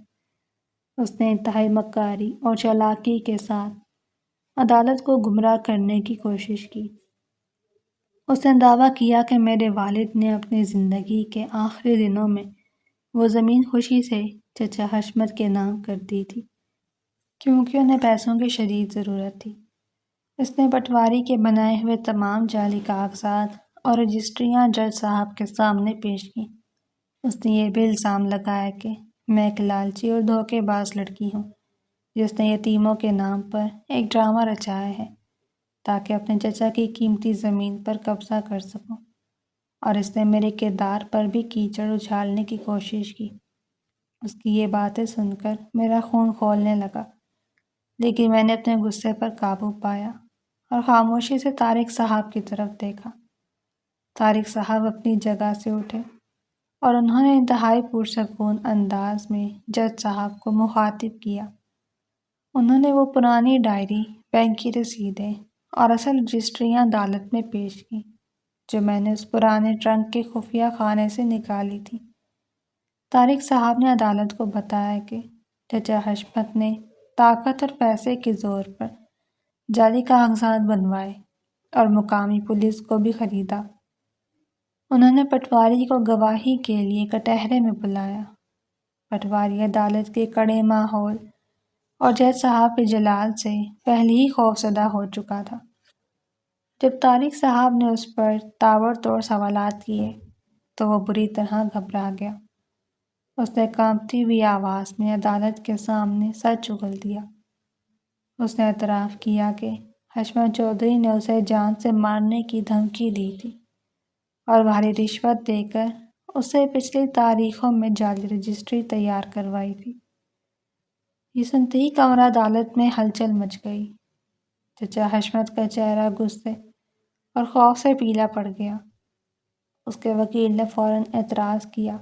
اس نے انتہائی مکاری اور چالاکی کے ساتھ عدالت کو گمراہ کرنے کی کوشش کی۔ اس نے دعویٰ کیا کہ میرے والد نے اپنی زندگی کے آخری دنوں میں وہ زمین خوشی سے چچا حشمت کے نام کر دی تھی، کیونکہ انہیں پیسوں کی شدید ضرورت تھی۔ اس نے پٹواری کے بنائے ہوئے تمام جعلی کاغذات اور رجسٹریاں جج صاحب کے سامنے پیش کیں۔ اس نے یہ بھی الزام لگایا کہ میں ایک لالچی اور دھوکے باز لڑکی ہوں، جس نے یتیموں کے نام پر ایک ڈرامہ رچایا ہے تاکہ اپنے چچا کی قیمتی زمین پر قبضہ کر سکوں، اور اس نے میرے کردار پر بھی کیچڑ اچھالنے کی کوشش کی۔ اس کی یہ باتیں سن کر میرا خون کھولنے لگا، لیکن میں نے اپنے غصے پر قابو پایا اور خاموشی سے طارق صاحب کی طرف دیکھا۔ طارق صاحب اپنی جگہ سے اٹھے اور انہوں نے انتہائی پرسکون انداز میں جج صاحب کو مخاطب کیا۔ انہوں نے وہ پرانی ڈائری، بینک کی رسیدیں اور اصل رجسٹریاں عدالت میں پیش کی جو میں نے اس پرانے ٹرنک کے خفیہ خانے سے نکالی تھی۔ طارق صاحب نے عدالت کو بتایا کہ چچا حشمت نے طاقت اور پیسے کے زور پر جعلی کاغذات بنوائے اور مقامی پولیس کو بھی خریدا۔ انہوں نے پٹواری کو گواہی کے لیے کٹہرے میں بلایا۔ پٹواری عدالت کے کڑے ماحول اور جج صاحب کے جلال سے پہلے ہی خوفزدہ ہو چکا تھا۔ جب طارق صاحب نے اس پر تابڑ توڑ سوالات کیے تو وہ بری طرح گھبرا گیا۔ اس نے کانپتی ہوئی آواز میں عدالت کے سامنے سچ اگل دیا۔ اس نے اعتراف کیا کہ حشمت چودھری نے اسے جان سے مارنے کی دھمکی دی تھی اور بھاری رشوت دے کر اس سے پچھلی تاریخوں میں جعلی رجسٹری تیار کروائی تھی۔ یہ سنتے ہی کمرہ عدالت میں ہلچل مچ گئی۔ چچا حشمت کا چہرہ غصے اور خوف سے پیلا پڑ گیا۔ اس کے وکیل نے فوراً اعتراض کیا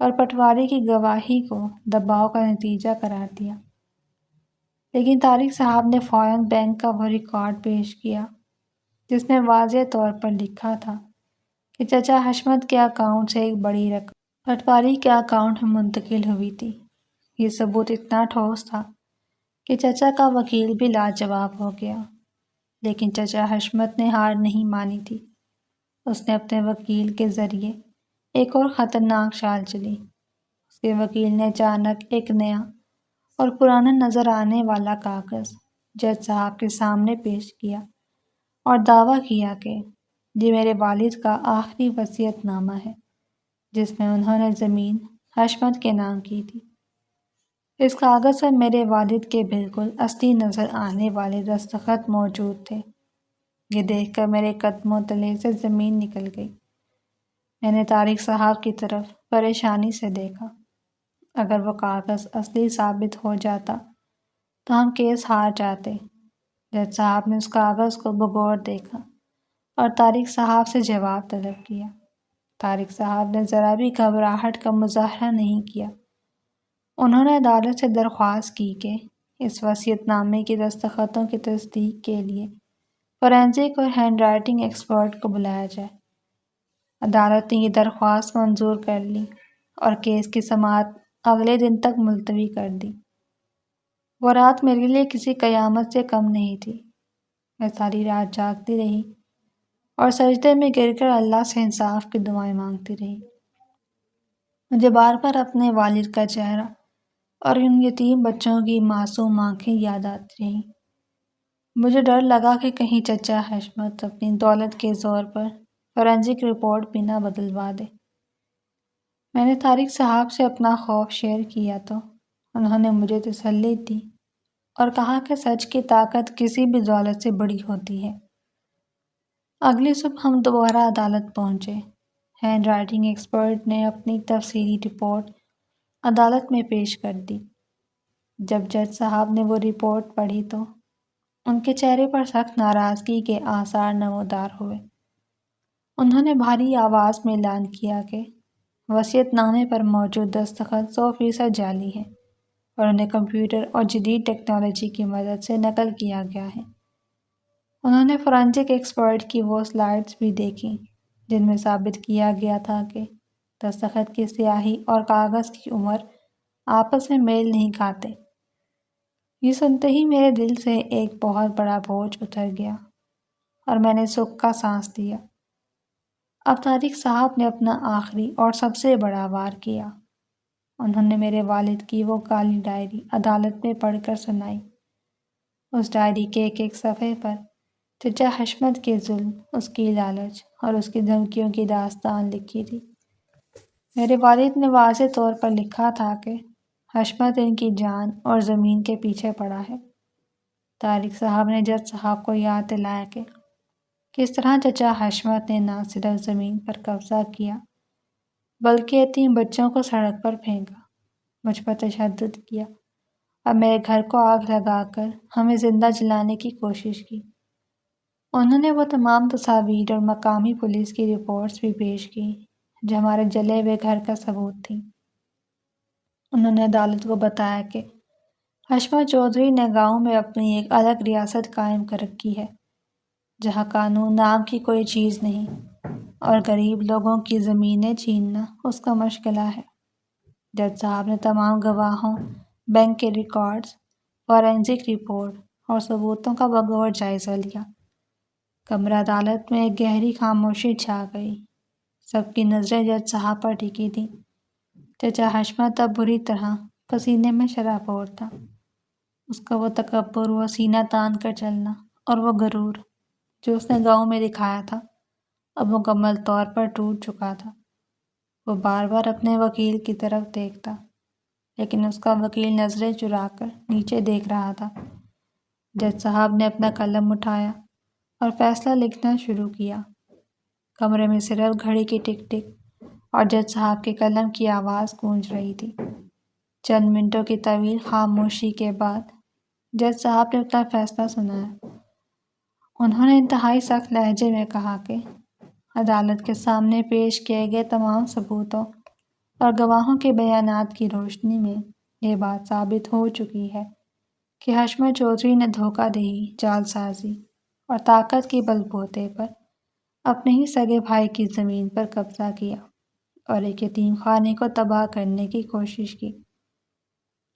اور پٹواری کی گواہی کو دباؤ کا نتیجہ قرار دیا، لیکن طارق صاحب نے فوراً بینک کا وہ ریکارڈ پیش کیا جس میں واضح طور پر لکھا تھا کہ چچا حشمت کے اکاؤنٹ سے ایک بڑی رقم پٹواری کے اکاؤنٹ میں منتقل ہوئی تھی۔ یہ ثبوت اتنا ٹھوس تھا کہ چچا کا وکیل بھی لاجواب ہو گیا، لیکن چچا حشمت نے ہار نہیں مانی تھی۔ اس نے اپنے وکیل کے ذریعے ایک اور خطرناک چال چلی۔ اس کے وکیل نے اچانک ایک نیا اور پرانا نظر آنے والا کاغذ جج صاحب کے سامنے پیش کیا اور دعویٰ کیا کہ یہ میرے والد کا آخری وصیت نامہ ہے جس میں انہوں نے زمین حشمت کے نام کی تھی۔ اس کاغذ پر میرے والد کے بالکل اصلی نظر آنے والے دستخط موجود تھے۔ یہ دیکھ کر میرے قدموں تلے سے زمین نکل گئی۔ میں نے طارق صاحب کی طرف پریشانی سے دیکھا۔ اگر وہ کاغذ اصلی ثابت ہو جاتا تو ہم کیس ہار جاتے۔ جج صاحب نے اس کاغذ کو بغور دیکھا اور طارق صاحب سے جواب طلب کیا۔ طارق صاحب نے ذرا بھی گھبراہٹ کا مظاہرہ نہیں کیا۔ انہوں نے عدالت سے درخواست کی کہ اس وصیت نامے کی دستخطوں کی تصدیق کے لیے فورینزک اور ہینڈ رائٹنگ ایکسپرٹ کو بلایا جائے۔ عدالت نے یہ درخواست منظور کر لی اور کیس کی سماعت اگلے دن تک ملتوی کر دی۔ وہ رات میرے لیے کسی قیامت سے کم نہیں تھی۔ میں ساری رات جاگتی رہی اور سجدے میں گر کر اللہ سے انصاف کی دعائیں مانگتی رہی۔ مجھے بار بار اپنے والد کا چہرہ اور ان یتیم بچوں کی معصوم آنکھیں یاد آتی رہیں۔ مجھے ڈر لگا کہ کہیں چچا حشمت اپنی دولت کے زور پر فورینزک رپورٹ بھی نہ بدلوا دے۔ میں نے طارق صاحب سے اپنا خوف شیئر کیا تو انہوں نے مجھے تسلی دی اور کہا کہ سچ کی طاقت کسی بھی دولت سے بڑی ہوتی ہے۔ اگلی صبح ہم دوبارہ عدالت پہنچے۔ ہینڈ رائٹنگ ایکسپرٹ نے اپنی تفصیلی رپورٹ عدالت میں پیش کر دی۔ جب جج صاحب نے وہ رپورٹ پڑھی تو ان کے چہرے پر سخت ناراضگی کے آثار نمودار ہوئے۔ انہوں نے بھاری آواز میں اعلان کیا کہ وصیت نامے پر موجود دستخط 100% جعلی ہیں اور انہیں کمپیوٹر اور جدید ٹیکنالوجی کی مدد سے نقل کیا گیا ہے۔ انہوں نے فورینزک ایکسپرٹ کی وہ سلائیڈز بھی دیکھیں جن میں ثابت کیا گیا تھا کہ دستخط کی سیاہی اور کاغذ کی عمر آپس میں میل نہیں کھاتے۔ یہ سنتے ہی میرے دل سے ایک بہت بڑا بوجھ اتر گیا اور میں نے سکھ کا سانس لیا۔ اب طارق صاحب نے اپنا آخری اور سب سے بڑا وار کیا۔ انہوں نے میرے والد کی وہ کالی ڈائری عدالت میں پڑھ کر سنائی۔ اس ڈائری کے ایک ایک صفحے پر چچا حشمت کے ظلم، اس کی لالچ اور اس کی دھمکیوں کی داستان لکھی تھی۔ میرے والد نے واضح طور پر لکھا تھا کہ حشمت ان کی جان اور زمین کے پیچھے پڑا ہے۔ طارق صاحب نے جج صاحب کو یاد دلایا کہ کس طرح چچا حشمت نے نہ صرف زمین پر قبضہ کیا بلکہ یتیم بچوں کو سڑک پر پھینکا، مجھ پر تشدد کیا اور میرے گھر کو آگ لگا کر ہمیں زندہ جلانے کی کوشش کی۔ انہوں نے وہ تمام تصاویر اور مقامی پولیس کی رپورٹس بھی پیش کی جو ہمارے جلے ہوئے گھر کا ثبوت تھیں۔ انہوں نے عدالت کو بتایا کہ حشمت چودھری نے گاؤں میں اپنی ایک الگ ریاست قائم کر رکھی ہے جہاں قانون نام کی کوئی چیز نہیں اور غریب لوگوں کی زمینیں چھیننا اس کا مشغلہ ہے۔ جج صاحب نے تمام گواہوں، بینک کے ریکارڈز، فورینزک رپورٹ اور ثبوتوں کا بغور جائزہ لیا۔ کمرہ عدالت میں ایک گہری خاموشی چھا گئی۔ سب کی نظریں جج صاحب پر ٹکی تھیں۔ چچا حشمت اب بری طرح پسینے میں شرابور تھا۔ اس کا وہ تکبر، وہ سینہ تان کر چلنا اور وہ غرور جو اس نے گاؤں میں دکھایا تھا اب مکمل طور پر ٹوٹ چکا تھا۔ وہ بار بار اپنے وکیل کی طرف دیکھتا لیکن اس کا وکیل نظریں چرا کر نیچے دیکھ رہا تھا۔ جج صاحب نے اپنا قلم اٹھایا اور فیصلہ لکھنا شروع کیا۔ کمرے میں صرف گھڑی کی ٹک ٹک اور جج صاحب کے قلم کی آواز گونج رہی تھی۔ چند منٹوں کی طویل خاموشی کے بعد جج صاحب نے اپنا فیصلہ سنایا۔ انہوں نے انتہائی سخت لہجے میں کہا کہ عدالت کے سامنے پیش کیے گئے تمام ثبوتوں اور گواہوں کے بیانات کی روشنی میں یہ بات ثابت ہو چکی ہے کہ حشمت چودھری نے دھوکہ دہی، جعل سازی اور طاقت کے بل بوتے پر اپنے ہی سگے بھائی کی زمین پر قبضہ کیا اور ایک یتیم خانے کو تباہ کرنے کی کوشش کی۔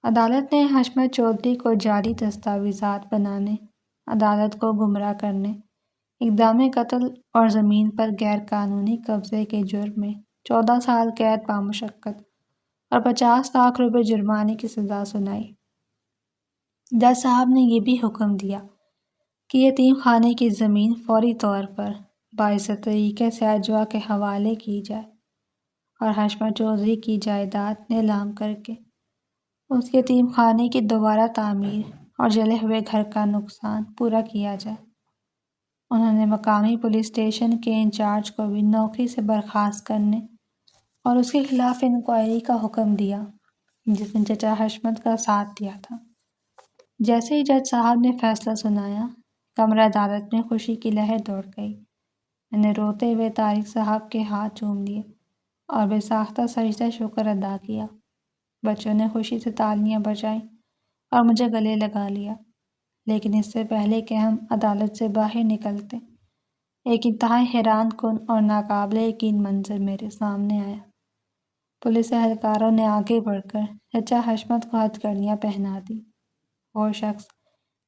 عدالت نے حشمت چودھری کو جعلی دستاویزات بنانے، عدالت کو گمراہ کرنے، اقدام قتل اور زمین پر غیر قانونی قبضے کے جرم میں 14 سال قید بامشقت اور 50 لاکھ روپے جرمانے کی سزا سنائی۔ جج صاحب نے یہ بھی حکم دیا کہ یتیم خانے کی زمین فوری طور پر باعزت طریقے سے اجوا کے حوالے کی جائے اور حشمت چودھری کی جائیداد نیلام کر کے اس یتیم خانے کی دوبارہ تعمیر اور جلے ہوئے گھر کا نقصان پورا کیا جائے۔ انہوں نے مقامی پولیس اسٹیشن کے انچارج کو بھی نوکری سے برخاست کرنے اور اس کے خلاف انکوائری کا حکم دیا جس نے چچا حشمت کا ساتھ دیا تھا۔ جیسے ہی جج صاحب نے فیصلہ سنایا، کمرہ عدالت میں خوشی کی لہر دوڑ گئی۔ میں نے روتے ہوئے طارق صاحب کے ہاتھ چوم لیے اور بے ساختہ سجدہ شکر ادا کیا۔ بچوں نے خوشی سے تالیاں بجائیں اور مجھے گلے لگا لیا۔ لیکن اس سے پہلے کہ ہم عدالت سے باہر نکلتے، ایک انتہائی حیران کن اور ناقابل یقین منظر میرے سامنے آیا۔ پولیس اہلکاروں نے آگے بڑھ کر چچا حشمت کو ہتھ کڑیاں پہنا دی۔ وہ شخص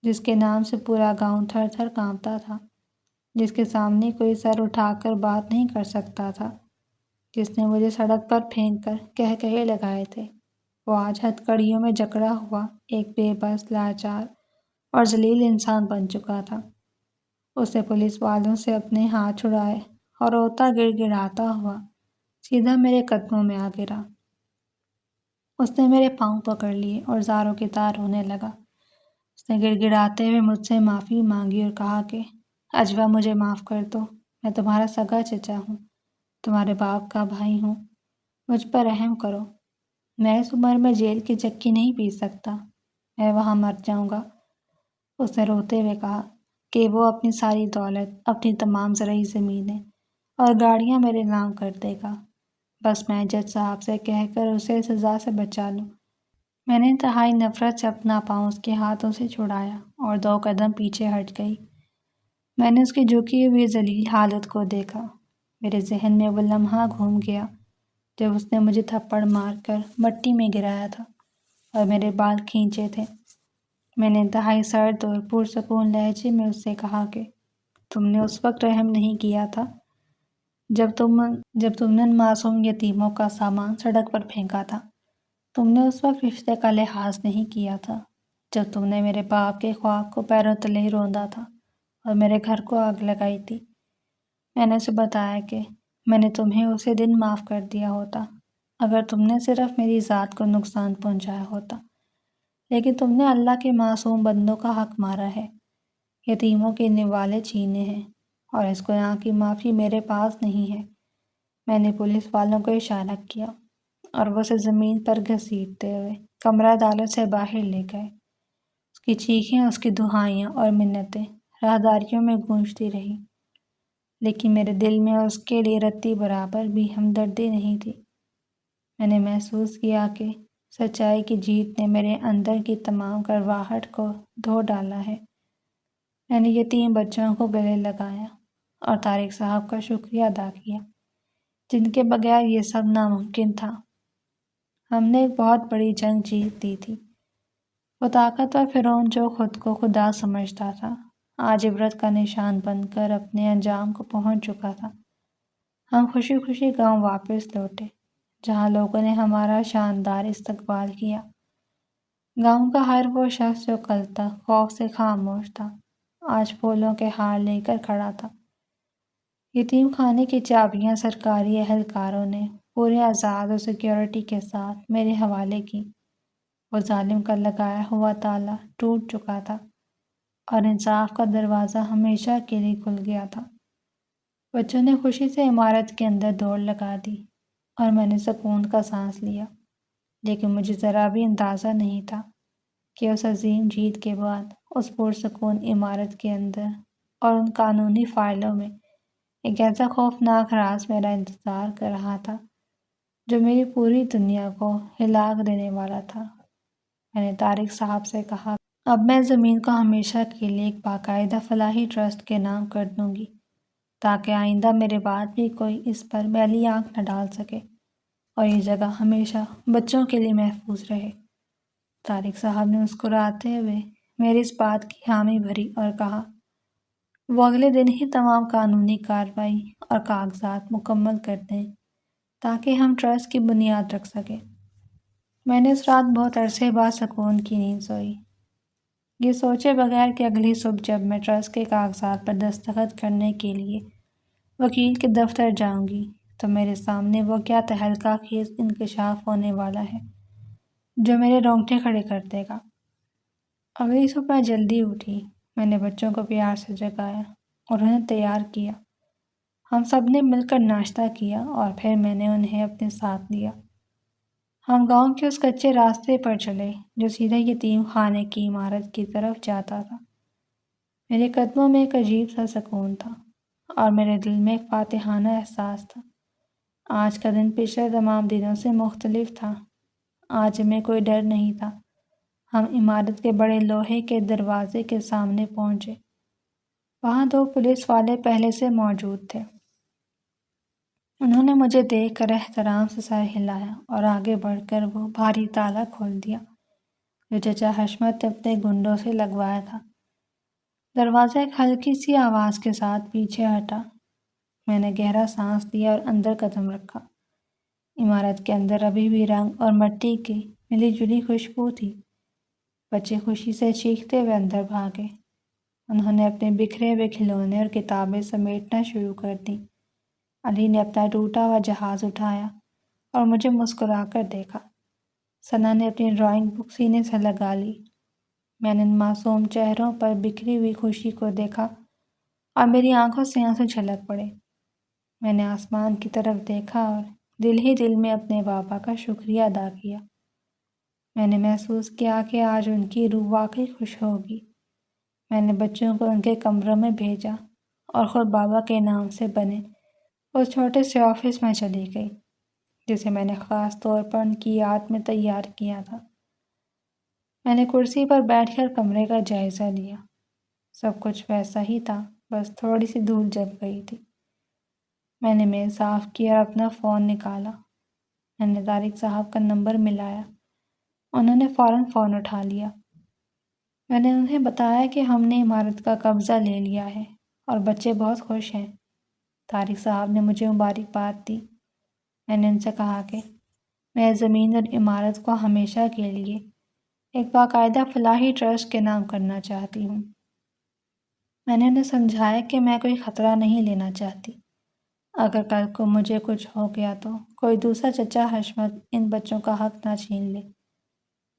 جس کے نام سے پورا گاؤں تھر تھر کانپتا تھا، جس کے سامنے کوئی سر اٹھا کر بات نہیں کر سکتا تھا، جس نے مجھے سڑک پر پھینک کر کہے لگائے تھے، وہ آج ہتھ کڑیوں میں جکڑا ہوا ایک بے بس، لاچار اور ذلیل انسان بن چکا تھا۔ اس نے پولیس والوں سے اپنے ہاتھ چھڑائے اور روتا گڑ گڑاتا ہوا سیدھا میرے قدموں میں آ گرا۔ اس نے میرے پاؤں پکڑ لیے اور زاروں کی طرح رونے لگا۔ اس نے گڑ گڑاتے ہوئے مجھ سے معافی مانگی اور کہا کہ اجوا مجھے معاف کر دو، میں تمہارا سگا چچا ہوں، تمہارے باپ کا بھائی ہوں، مجھ پر رحم کرو، میں اس عمر میں جیل کی چکی نہیں پی سکتا، میں وہاں مر جاؤں گا۔ اس نے روتے ہوئے کہا کہ وہ اپنی ساری دولت، اپنی تمام زرعی زمینیں اور گاڑیاں میرے نام کر دے گا، بس میں جج صاحب سے کہہ کر اسے سزا سے بچا لوں۔ میں نے انتہائی نفرت سے اپنا پاؤں اس کے ہاتھوں سے چھڑایا اور 2 قدم پیچھے ہٹ گئی۔ میں نے اس کی جھکی ہوئی ذلیل حالت کو دیکھا۔ میرے ذہن میں وہ لمحہ گھوم گیا جب اس نے مجھے تھپڑ مار کر مٹی میں گرایا تھا اور میرے بال کھینچے تھے۔ میں نے انتہائی سرد اور پرسکون لہجے میں اس سے کہا کہ تم نے اس وقت رحم نہیں کیا تھا جب تم نے ان معصوم یتیموں کا سامان سڑک پر پھینکا تھا۔ تم نے اس وقت رشتے کا لحاظ نہیں کیا تھا جب تم نے میرے باپ کے خواب کو پیروں تلے روندا تھا اور میرے گھر کو آگ لگائی تھی۔ میں نے اسے بتایا کہ میں نے تمہیں اسی دن معاف کر دیا ہوتا اگر تم نے صرف میری ذات کو نقصان پہنچایا ہوتا، لیکن تم نے اللہ کے معصوم بندوں کا حق مارا ہے، یتیموں کے نوالے چھینے ہیں، اور اس گناہ کی معافی میرے پاس نہیں ہے۔ میں نے پولیس والوں کو اشارہ کیا اور وہ اسے زمین پر گھسیٹتے ہوئے کمرہ عدالت سے باہر لے گئے۔ اس کی چیخیں، اس کی دہائیاں اور منتیں راہداریوں میں گونجتی رہیں، لیکن میرے دل میں اس کے لیے رتی برابر بھی ہمدردی نہیں تھی۔ میں نے محسوس کیا کہ سچائی کی جیت نے میرے اندر کی تمام کرواہٹ کو دھو ڈالا ہے۔ میں نے یتیم بچوں کو گلے لگایا اور طارق صاحب کا شکریہ ادا کیا، جن کے بغیر یہ سب ناممکن تھا۔ ہم نے ایک بہت بڑی جنگ جیت لی تھی۔ وہ طاقتور فرعون جو خود کو خدا سمجھتا تھا، آج عبرت کا نشان بن کر اپنے انجام کو پہنچ چکا تھا۔ ہم خوشی خوشی گاؤں واپس لوٹے، جہاں لوگوں نے ہمارا شاندار استقبال کیا۔ گاؤں کا ہر وہ شخص جو کل تک خوف سے خاموش تھا، آج پھولوں کے ہار لے کر کھڑا تھا۔ یتیم خانے کی چابیاں سرکاری اہلکاروں نے پورے اعزاز اور سیکیورٹی کے ساتھ میرے حوالے کی۔ وہ ظالم کا لگایا ہوا تالا ٹوٹ چکا تھا اور انصاف کا دروازہ ہمیشہ کے لیے کھل گیا تھا۔ بچوں نے خوشی سے عمارت کے اندر دوڑ لگا دی اور میں نے سکون کا سانس لیا، لیکن مجھے ذرا بھی اندازہ نہیں تھا کہ اس عظیم جیت کے بعد اس پرسکون عمارت کے اندر اور ان قانونی فائلوں میں ایک ایسا خوفناک راز میرا انتظار کر رہا تھا جو میری پوری دنیا کو ہلا دینے والا تھا۔ میں نے طارق صاحب سے کہا، اب میں زمین کو ہمیشہ کے لیے ایک باقاعدہ فلاحی ٹرسٹ کے نام کر دوں گی، تاکہ آئندہ میرے بعد بھی کوئی اس پر میلی آنکھ نہ ڈال سکے اور یہ جگہ ہمیشہ بچوں کے لیے محفوظ رہے۔ طارق صاحب نے مسکراتے ہوئے میری اس بات کی حامی بھری اور کہا، وہ اگلے دن ہی تمام قانونی کارروائی اور کاغذات مکمل کر دیں تاکہ ہم ٹرسٹ کی بنیاد رکھ سکیں۔ میں نے اس رات بہت عرصے بعد سکون کی نیند سوئی، یہ سوچے بغیر کہ اگلی صبح جب میں ٹرسٹ کے کاغذات پر دستخط کرنے کے لیے وکیل کے دفتر جاؤں گی تو میرے سامنے وہ کیا تہلکہ خیز انکشاف ہونے والا ہے جو میرے رونگٹے کھڑے کر دے گا۔ اگلی صبح میں جلدی اٹھی، میں نے بچوں کو پیار سے جگایا اور انہیں تیار کیا۔ ہم سب نے مل کر ناشتہ کیا اور پھر میں نے انہیں اپنے ساتھ لیا۔ ہم گاؤں کے اس کچے راستے پر چلے جو سیدھے یتیم خانے کی عمارت کی طرف جاتا تھا۔ میرے قدموں میں ایک عجیب سا سکون تھا اور میرے دل میں ایک فاتحانہ احساس تھا۔ آج کا دن پچھلے تمام دنوں سے مختلف تھا۔ آج ہمیں کوئی ڈر نہیں تھا۔ ہم عمارت کے بڑے لوہے کے دروازے کے سامنے پہنچے۔ وہاں دو پولیس والے پہلے سے موجود تھے۔ انہوں نے مجھے دیکھ کر احترام سے سر ہلایا اور آگے بڑھ کر وہ بھاری تالا کھول دیا جو چچا حشمت نے اپنے گنڈوں سے لگوایا تھا۔ دروازہ ایک ہلکی سی آواز کے ساتھ پیچھے ہٹا۔ میں نے گہرا سانس لیا اور اندر قدم رکھا۔ عمارت کے اندر ابھی بھی رنگ اور مٹی کی ملی جلی خوشبو تھی۔ بچے خوشی سے چیختے ہوئے اندر بھاگے۔ انہوں نے اپنے بکھرے ہوئے کھلونے اور کتابیں سمیٹنا شروع کر دیں۔ علی نے اپنا ٹوٹا ہوا جہاز اٹھایا اور مجھے مسکرا کر دیکھا۔ ثنا نے اپنی ڈرائنگ بک سینے سے لگا لی۔ میں نے ان معصوم چہروں پر بکھری ہوئی خوشی کو دیکھا اور میری آنکھوں سے آنسو چھلک پڑے۔ میں نے آسمان کی طرف دیکھا اور دل ہی دل میں اپنے بابا کا شکریہ ادا کیا۔ میں نے محسوس کیا کہ آج ان کی روح واقعی خوش ہوگی۔ میں نے بچوں کو ان کے کمروں میں بھیجا اور خود بابا کے نام سے بنے اس چھوٹے سے آفس میں چلی گئی جسے میں نے خاص طور پر ان کی یاد میں تیار کیا تھا۔ میں نے کرسی پر بیٹھ کر کمرے کا جائزہ لیا۔ سب کچھ ویسا ہی تھا، بس تھوڑی سی دھول جم گئی تھی۔ میں نے میز صاف کیا اور اپنا فون نکالا۔ میں نے طارق صاحب کا نمبر ملایا۔ انہوں نے فوراً فون اٹھا لیا۔ میں نے انہیں بتایا کہ ہم نے عمارت کا قبضہ لے لیا ہے اور بچے بہت خوش ہیں۔ طارق صاحب نے مجھے مبارکباد دی۔ میں نے ان سے کہا کہ میں زمین اور عمارت کو ہمیشہ کے لیے ایک باقاعدہ فلاحی ٹرسٹ کے نام کرنا چاہتی ہوں۔ میں نے انہیں سمجھایا کہ میں کوئی خطرہ نہیں لینا چاہتی اگر کل کو مجھے کچھ ہو گیا تو کوئی دوسرا چچا حشمت ان بچوں کا حق نہ چھین لے۔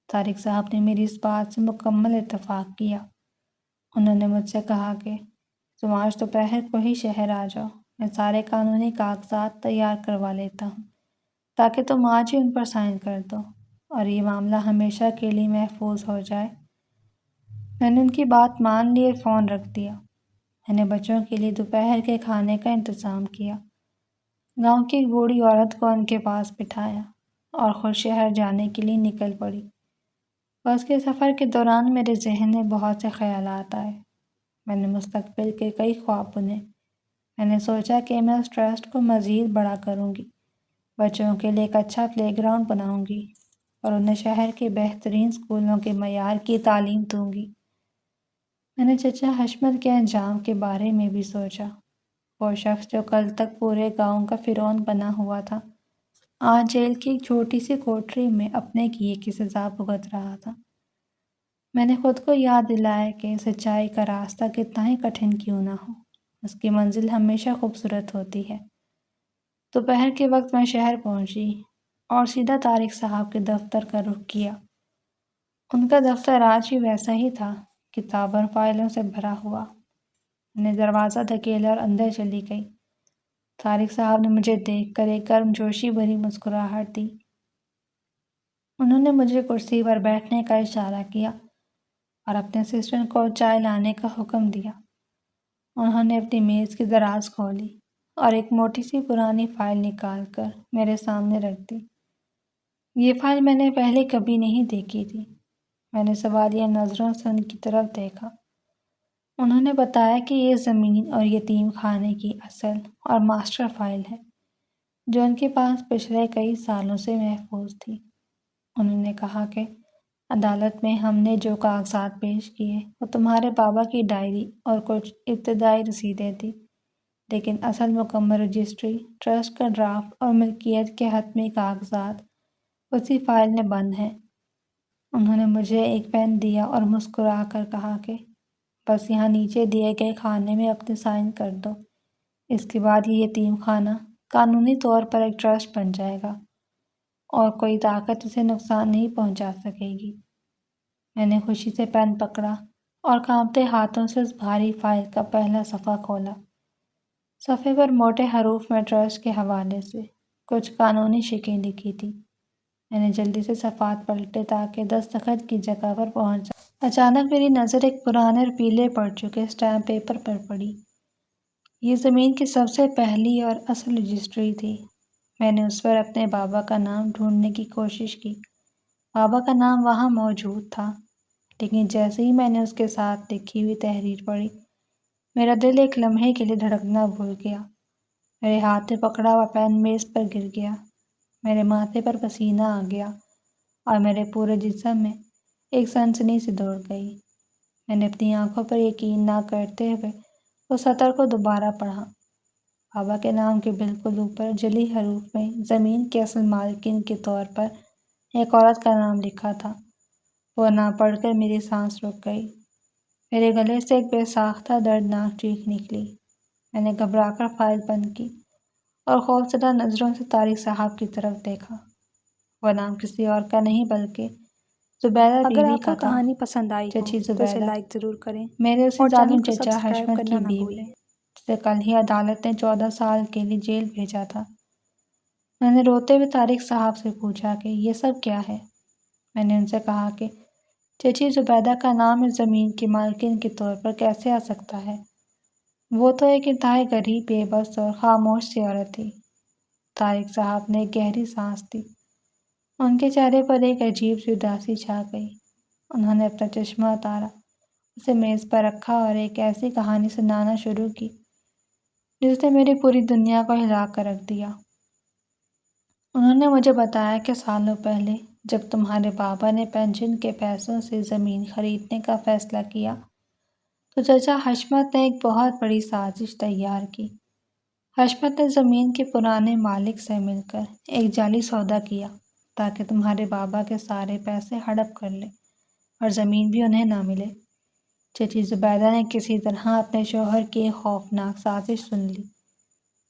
طارق صاحب نے میری اس بات سے مکمل اتفاق کیا۔ انہوں نے مجھ سے کہا کہ تم آج دوپہر کو ہی شہر آ جاؤ، میں سارے قانونی کاغذات تیار کروا لیتا ہوں تاکہ تم آج ہی ان پر سائن کر دو اور یہ معاملہ ہمیشہ کے لیے محفوظ ہو جائے۔ میں نے ان کی بات مان لی اور فون رکھ دیا۔ میں نے بچوں کے لیے دوپہر کے کھانے کا انتظام کیا، گاؤں کی ایک بوڑھی عورت کو ان کے پاس بٹھایا اور خود شہر جانے کے لیے نکل پڑی۔ بس کے سفر کے دوران میرے ذہن میں بہت سے خیالات آئے۔ میں نے مستقبل کے کئی خواب بنے۔ میں نے سوچا کہ میں اس ٹرسٹ کو مزید بڑا کروں گی، بچوں کے لیے ایک اچھا پلے گراؤنڈ بناؤں گی اور انہیں شہر کے بہترین اسکولوں کے معیار کی تعلیم دوں گی۔ میں نے چچا حشمت کے انجام کے بارے میں بھی سوچا۔ وہ شخص جو کل تک پورے گاؤں کا فرعون بنا ہوا تھا، آج جیل کی ایک چھوٹی سی کوٹری میں اپنے کیے کی سزا بھگت رہا تھا۔ میں نے خود کو یاد دلایا کہ سچائی کا راستہ کتنا ہی کٹھن کیوں نہ ہو، اس کی منزل ہمیشہ خوبصورت ہوتی ہے۔ دوپہر کے وقت میں شہر پہنچی اور سیدھا طارق صاحب کے دفتر کا رخ کیا۔ ان کا دفتر آج بھی ویسا ہی تھا، کتابوں اور فائلوں سے بھرا ہوا۔ میں نے دروازہ دھکیلا اور اندر چلی گئی۔ طارق صاحب نے مجھے دیکھ کر ایک گرم جوشی بھری مسکراہٹ دی۔ انہوں نے مجھے کرسی پر بیٹھنے کا اشارہ کیا اور اپنے اسسٹنٹ کو چائے لانے کا حکم دیا۔ انہوں نے اپنی میز کی دراز کھولی اور ایک موٹی سی پرانی فائل نکال کر میرے سامنے رکھ دی۔ یہ فائل میں نے پہلے کبھی نہیں دیکھی تھی۔ میں نے سوالیہ نظروں سے ان کی طرف دیکھا۔ انہوں نے بتایا کہ یہ زمین اور یتیم خانے کی اصل اور ماسٹر فائل ہے جو ان کے پاس پچھلے کئی سالوں سے محفوظ تھی۔ انہوں نے کہا کہ عدالت میں ہم نے جو کاغذات پیش کیے وہ تمہارے بابا کی ڈائری اور کچھ ابتدائی رسیدیں تھیں، لیکن اصل مکمل رجسٹری، ٹرسٹ کا ڈرافٹ اور ملکیت کے حتمی کاغذات اسی فائل میں بند ہیں۔ انہوں نے مجھے ایک پین دیا اور مسکرا کر کہا کہ بس یہاں نیچے دیے گئے خانے میں اپنے سائن کر دو۔ اس کے بعد یہ یتیم خانہ قانونی طور پر ایک ٹرسٹ بن جائے گا اور کوئی طاقت اسے نقصان نہیں پہنچا سکے گی۔ میں نے خوشی سے پین پکڑا اور کانپتے ہاتھوں سے اس بھاری فائل کا پہلا صفحہ کھولا۔ صفحے پر موٹے حروف میں ٹرسٹ کے حوالے سے کچھ قانونی شکیں لکھی تھی۔ میں نے جلدی سے صفحات پلٹے تاکہ دستخط کی جگہ پر پہنچ جائے۔ اچانک میری نظر ایک پرانے اور پیلے پڑ چکے اسٹیمپ پیپر پر پڑی۔ یہ زمین کی سب سے پہلی اور اصل رجسٹری تھی۔ میں نے اس پر اپنے بابا کا نام ڈھونڈنے کی کوشش کی۔ بابا کا نام وہاں موجود تھا، لیکن جیسے ہی میں نے اس کے ساتھ لکھی ہوئی تحریر پڑھی، میرا دل ایک لمحے کے لیے دھڑکنا بھول گیا۔ میرے ہاتھ میں پکڑا ہوا پین میز پر گر گیا، میرے ماتھے پر پسینہ آ گیا اور میرے پورے جسم میں ایک سنسنی سی دوڑ گئی۔ میں نے اپنی آنکھوں پر یقین نہ کرتے ہوئے اس سطر کو دوبارہ پڑھا۔ بابا کے نام کے بالکل اوپر جلی حروف میں زمین کے اصل مالکن کے طور پر ایک عورت کا نام لکھا تھا۔ وہ نام پڑھ کر میری سانس رک گئی۔ میرے گلے سے ایک بے ساختہ دردناک چیخ نکلی۔ میں نے گھبرا کر فائل بند کی اور خوفزدہ نظروں سے طارق صاحب کی طرف دیکھا۔ وہ نام کسی اور کا نہیں بلکہ زبیدہ اگر بیوی آپ کا کو تھا۔ کہانی پسند آئی ہو چچی تو اسے زبیدہ، لائک ضرور کریں میرے اسی اور ظالم چینل کو چچا سبسکرائب حشمت کی کرنا نہ بیوی، بھولیں۔ جسے کل ہی عدالت نے 14 سال کے لیے جیل بھیجا تھا۔ میں نے روتے ہوئے طارق صاحب سے پوچھا کہ یہ سب کیا ہے؟ میں نے ان سے کہا کہ چچی زبیدہ کا نام اس زمین کی مالکن کے طور پر کیسے آ سکتا ہے؟ وہ تو ایک انتہائی غریب، بے بس اور خاموش سی عورت تھی۔ طارق صاحب نے ایک گہری سانس لی۔ ان کے چہرے پر ایک عجیب سی اداسی چھا گئی۔ انہوں نے اپنا چشمہ اتارا، اسے میز پر رکھا اور ایک ایسی کہانی سنانا شروع کی جس نے میری پوری دنیا کو ہلا کر رکھ دیا۔ انہوں نے مجھے بتایا کہ سالوں پہلے جب تمہارے بابا نے پینشن کے پیسوں سے زمین خریدنے کا فیصلہ کیا تو چچا حشمت نے ایک بہت بڑی سازش تیار کی۔ حشمت نے زمین کے پرانے مالک سے مل کر ایک جعلی سودا کیا تاکہ تمہارے بابا کے سارے پیسے ہڑپ کر لے اور زمین بھی انہیں نہ ملے۔ چچی زبیدہ نے کسی طرح اپنے شوہر کی ایک خوفناک سازش سن لی۔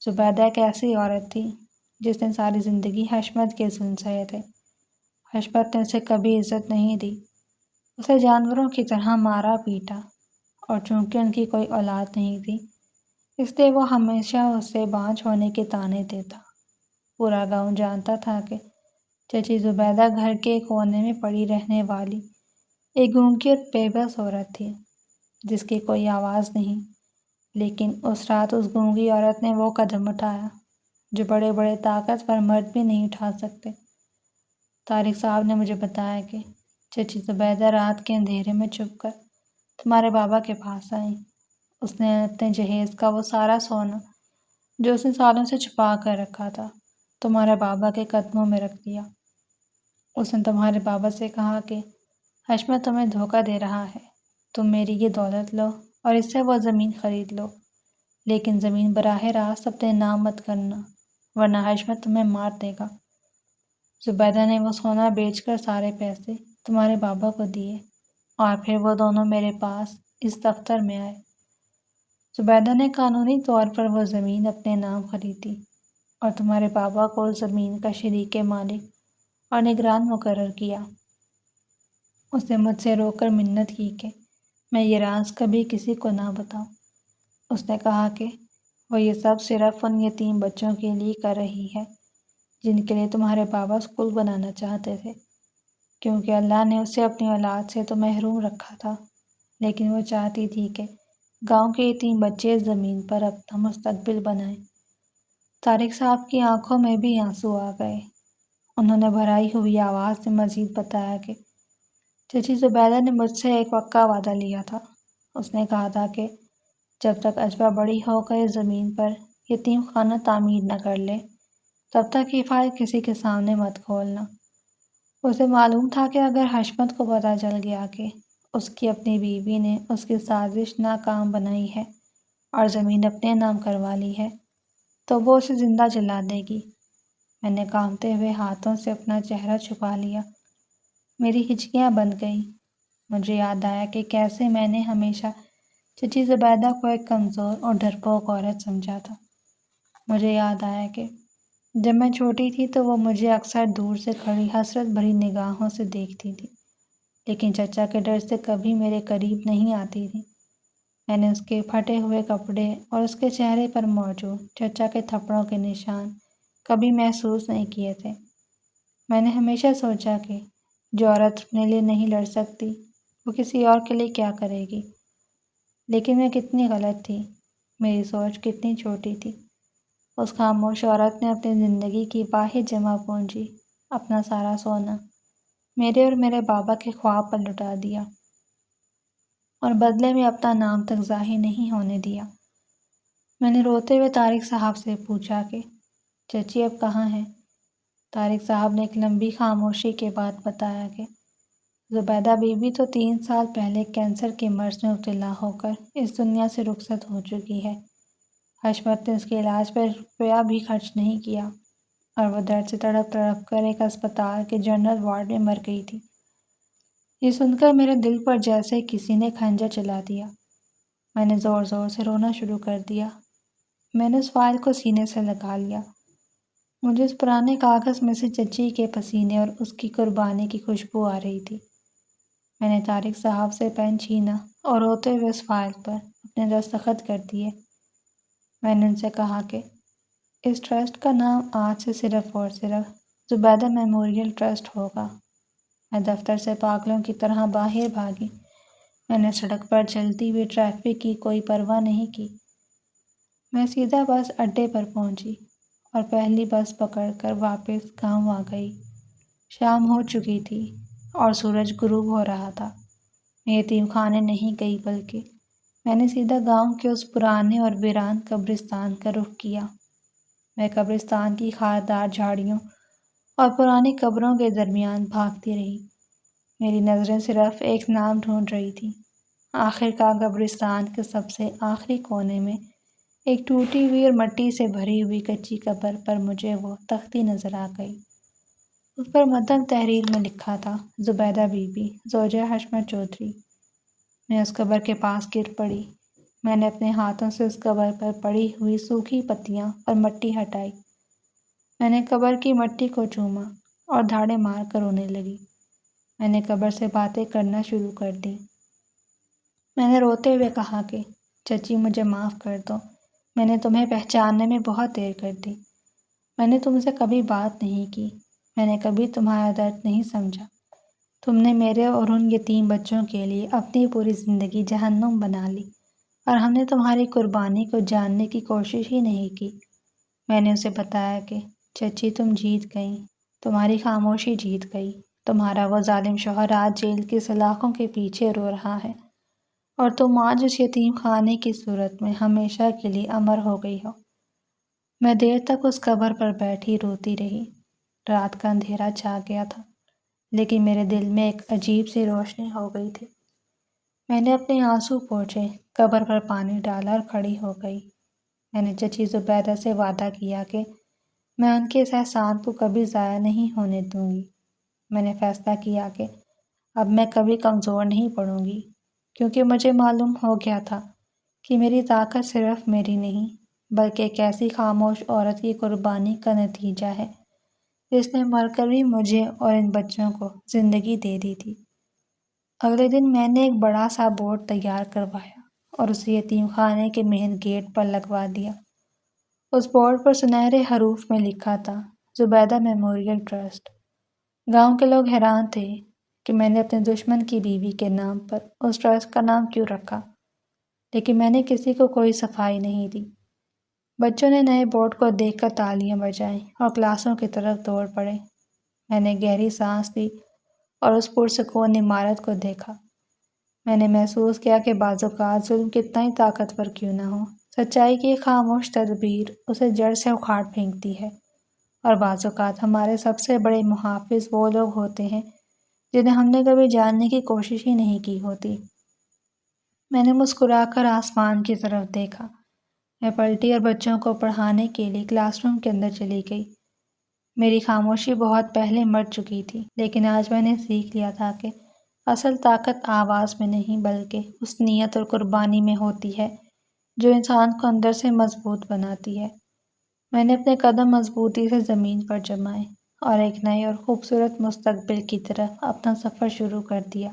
زبیدہ ایک ایسی عورت تھی جس نے ساری زندگی حشمت کے ظلم سہے تھے۔ حشمت نے اسے کبھی عزت نہیں دی، اسے جانوروں کی طرح مارا پیٹا، اور چونکہ ان کی کوئی اولاد نہیں تھی اس لیے وہ ہمیشہ اسے بانجھ ہونے کے طعنے دیتا۔ پورا گاؤں جانتا تھا کہ چچی زبیدہ گھر کے کونے میں پڑی رہنے والی ایک گونگی اور بے بس عورت تھی جس کی کوئی آواز نہیں، لیکن اس رات اس گونگی عورت نے وہ قدم اٹھایا جو بڑے بڑے طاقتور مرد بھی نہیں اٹھا سکتے۔ طارق صاحب نے مجھے بتایا کہ چچی زبیدہ رات کے اندھیرے میں چھپ کر تمہارے بابا کے پاس آئی۔ اس نے اپنے جہیز کا وہ سارا سونا جو اس نے سالوں سے چھپا کر رکھا تھا تمہارے بابا کے قدموں میں رکھ دیا۔ اس نے تمہارے بابا سے کہا کہ حشمت تمہیں دھوکہ دے رہا ہے، تم میری یہ دولت لو اور اس سے وہ زمین خرید لو، لیکن زمین براہ راست اپنے نام مت کرنا ورنہ حشمت تمہیں مار دے گا۔ زبیدہ نے وہ سونا بیچ کر سارے پیسے تمہارے بابا کو دیے اور پھر وہ دونوں میرے پاس اس دفتر میں آئے۔ زبیدہ نے قانونی طور پر وہ زمین اپنے نام خریدی اور تمہارے بابا کو اس زمین کا شریک مالک اور نگران مقرر کیا۔ اس نے مجھ سے رو کر منت کی کہ میں یہ راز کبھی کسی کو نہ بتاؤں۔ اس نے کہا کہ وہ یہ سب صرف ان یتیم بچوں کے لیے کر رہی ہے جن کے لیے تمہارے بابا اسکول بنانا چاہتے تھے، کیونکہ اللہ نے اسے اپنی اولاد سے تو محروم رکھا تھا، لیکن وہ چاہتی تھی کہ گاؤں کے یتیم بچے اس زمین پر اپنا مستقبل بنائیں۔ طارق صاحب کی آنکھوں میں بھی آنسو آ گئے۔ انہوں نے بھرائی ہوئی آواز سے مزید بتایا کہ چچی زبیدہ نے مجھ سے ایک پکا وعدہ لیا تھا۔ اس نے کہا تھا کہ جب تک اجبا بڑی ہو کر اس زمین پر یتیم خانہ تعمیر نہ کر لے تب تک یہ فائل کسی کے سامنے مت کھولنا۔ اسے معلوم تھا کہ اگر حشمت کو پتہ چل گیا کہ اس کی اپنی بیوی نے اس کی سازش ناکام بنائی ہے اور زمین اپنے نام کروا لی ہے تو وہ اسے زندہ جلا دے گی۔ میں نے کانپتے ہوئے ہاتھوں سے اپنا چہرہ چھپا لیا، میری ہچکیاں بند گئیں۔ مجھے یاد آیا کہ کیسے میں نے ہمیشہ چچی زبیدہ کو ایک کمزور اور ڈرپوک عورت سمجھا تھا۔ مجھے یاد آیا کہ جب میں چھوٹی تھی تو وہ مجھے اکثر دور سے کھڑی حسرت بھری نگاہوں سے دیکھتی تھی، لیکن چچا کے ڈر سے کبھی میرے قریب نہیں آتی تھی۔ میں نے اس کے پھٹے ہوئے کپڑے اور اس کے چہرے پر موجود چچا کے تھپڑوں کے نشان کبھی محسوس نہیں کیے تھے۔ میں نے ہمیشہ سوچا کہ جو عورت اپنے لیے نہیں لڑ سکتی وہ کسی اور کے لیے کیا کرے گی، لیکن میں کتنی غلط تھی، میری سوچ کتنی چھوٹی تھی۔ اس خاموش عورت نے اپنی زندگی کی واحد جمع پونجی، اپنا سارا سونا میرے اور میرے بابا کے خواب پر لٹا دیا اور بدلے میں اپنا نام تک ظاہر نہیں ہونے دیا۔ میں نے روتے ہوئے طارق صاحب سے پوچھا کہ چچی اب کہاں ہیں؟ طارق صاحب نے ایک لمبی خاموشی کے بعد بتایا کہ زبیدہ بی بی تو 3 سال پہلے کینسر کے مرض میں مبتلا ہو کر اس دنیا سے رخصت ہو چکی ہے۔ حشمت نے اس کے علاج پر روپیہ بھی خرچ نہیں کیا اور وہ درد سے تڑپ تڑپ کر ایک اسپتال کے جنرل وارڈ میں مر گئی تھی۔ یہ سن کر میرے دل پر جیسے کسی نے کھنجر چلا دیا۔ میں نے زور زور سے رونا شروع کر دیا۔ میں نے اس فائل کو سینے سے لگا لیا۔ مجھے اس پرانے کاغذ میں سے چچی کے پسینے اور اس کی قربانی کی خوشبو آ رہی تھی۔ میں نے طارق صاحب سے پین چھینا اور روتے ہوئے اس فائل پر اپنے دستخط کر دیے۔ میں نے ان سے کہا کہ اس ٹرسٹ کا نام آج سے صرف اور صرف زبیدہ میموریل ٹرسٹ ہوگا۔ میں دفتر سے پاگلوں کی طرح باہر بھاگی۔ میں نے سڑک پر چلتی ہوئی ٹریفک کی کوئی پرواہ نہیں کی۔ میں سیدھا بس اڈے پر پہنچی اور پہلی بس پکڑ کر واپس گاؤں آ گئی۔ شام ہو چکی تھی اور سورج غروب ہو رہا تھا۔ میں یتیم خانے نہیں گئی بلکہ میں نے سیدھا گاؤں کے اس پرانے اور ویران قبرستان کا رخ کیا۔ میں قبرستان کی خاردار جھاڑیوں اور پرانی قبروں کے درمیان بھاگتی رہی۔ میری نظریں صرف ایک نام ڈھونڈ رہی تھیں۔ آخر کار قبرستان کے سب سے آخری کونے میں ایک ٹوٹی ہوئی اور مٹی سے بھری ہوئی کچی قبر پر مجھے وہ تختی نظر آ گئی۔ اس پر مدھم تحریر میں لکھا تھا زبیدہ بی بی زوجہ حشمت چودھری۔ میں اس قبر کے پاس گر پڑی۔ میں نے اپنے ہاتھوں سے اس قبر پر پڑی ہوئی سوکھی پتیاں اور مٹی ہٹائی۔ میں نے قبر کی مٹی کو چوما اور دھاڑے مار کر رونے لگی۔ میں نے قبر سے باتیں کرنا شروع کر دی۔ میں نے روتے ہوئے کہا کہ چچی مجھے معاف کر دو، میں نے تمہیں پہچاننے میں بہت دیر کر دی۔ میں نے تم سے کبھی بات نہیں کی، میں نے کبھی تمہارا درد نہیں سمجھا۔ تم نے میرے اور ان یتیم بچوں کے لیے اپنی پوری زندگی جہنم بنا لی، اور ہم نے تمہاری قربانی کو جاننے کی کوشش ہی نہیں کی۔ میں نے اسے بتایا کہ چچی تم جیت گئیں، تمہاری خاموشی جیت گئی، تمہارا وہ ظالم شوہر آج جیل کی سلاخوں کے پیچھے رو رہا ہے، اور تم آج اس یتیم خانے کی صورت میں ہمیشہ کے لیے امر ہو گئی ہو۔ میں دیر تک اس قبر پر بیٹھی روتی رہی۔ رات کا اندھیرا چھا گیا تھا، لیکن میرے دل میں ایک عجیب سی روشنی ہو گئی تھی۔ میں نے اپنے آنسو پوچھے، قبر پر پانی ڈالا اور کھڑی ہو گئی۔ میں نے چچی زبیدہ سے وعدہ کیا کہ میں ان کے اس احسان کو کبھی ضائع نہیں ہونے دوں گی۔ میں نے فیصلہ کیا کہ اب میں کبھی کمزور نہیں پڑوں گی، کیونکہ مجھے معلوم ہو گیا تھا کہ میری طاقت صرف میری نہیں، بلکہ ایک ایسی خاموش عورت کی قربانی کا نتیجہ ہے جس نے مر کر بھی مجھے اور ان بچوں کو زندگی دے دی تھی۔ اگلے دن میں نے ایک بڑا سا بورڈ تیار کروایا اور اسے یتیم خانے کے مین گیٹ پر لگوا دیا۔ اس بورڈ پر سنہرے حروف میں لکھا تھا، زبیدہ میموریل ٹرسٹ۔ گاؤں کے لوگ حیران تھے کہ میں نے اپنے دشمن کی بیوی کے نام پر اس ٹرسٹ کا نام کیوں رکھا، لیکن میں نے کسی کو کوئی صفائی نہیں دی۔ بچوں نے نئے بورڈ کو دیکھ کر تالیاں بجائیں اور کلاسوں کی طرف دوڑ پڑے۔ میں نے گہری سانس لی اور اس پرسکون عمارت کو دیکھا۔ میں نے محسوس کیا کہ بعض اوقات ظلم کتنا ہی طاقتور کیوں نہ ہو، سچائی کی خاموش تدبیر اسے جڑ سے اکھاڑ پھینکتی ہے، اور بعض اوقات ہمارے سب سے بڑے محافظ وہ لوگ ہوتے ہیں جنہیں ہم نے کبھی جاننے کی کوشش ہی نہیں کی ہوتی۔ میں نے مسکرا کر آسمان کی طرف دیکھا۔ میں پلٹی اور بچوں کو پڑھانے کے لیے کلاس روم کے اندر چلی گئی۔ میری خاموشی بہت پہلے مر چکی تھی، لیکن آج میں نے سیکھ لیا تھا کہ اصل طاقت آواز میں نہیں بلکہ اس نیت اور قربانی میں ہوتی ہے جو انسان کو اندر سے مضبوط بناتی ہے۔ میں نے اپنے قدم مضبوطی سے زمین پر جمائے اور ایک نئے اور خوبصورت مستقبل کی طرف اپنا سفر شروع کر دیا۔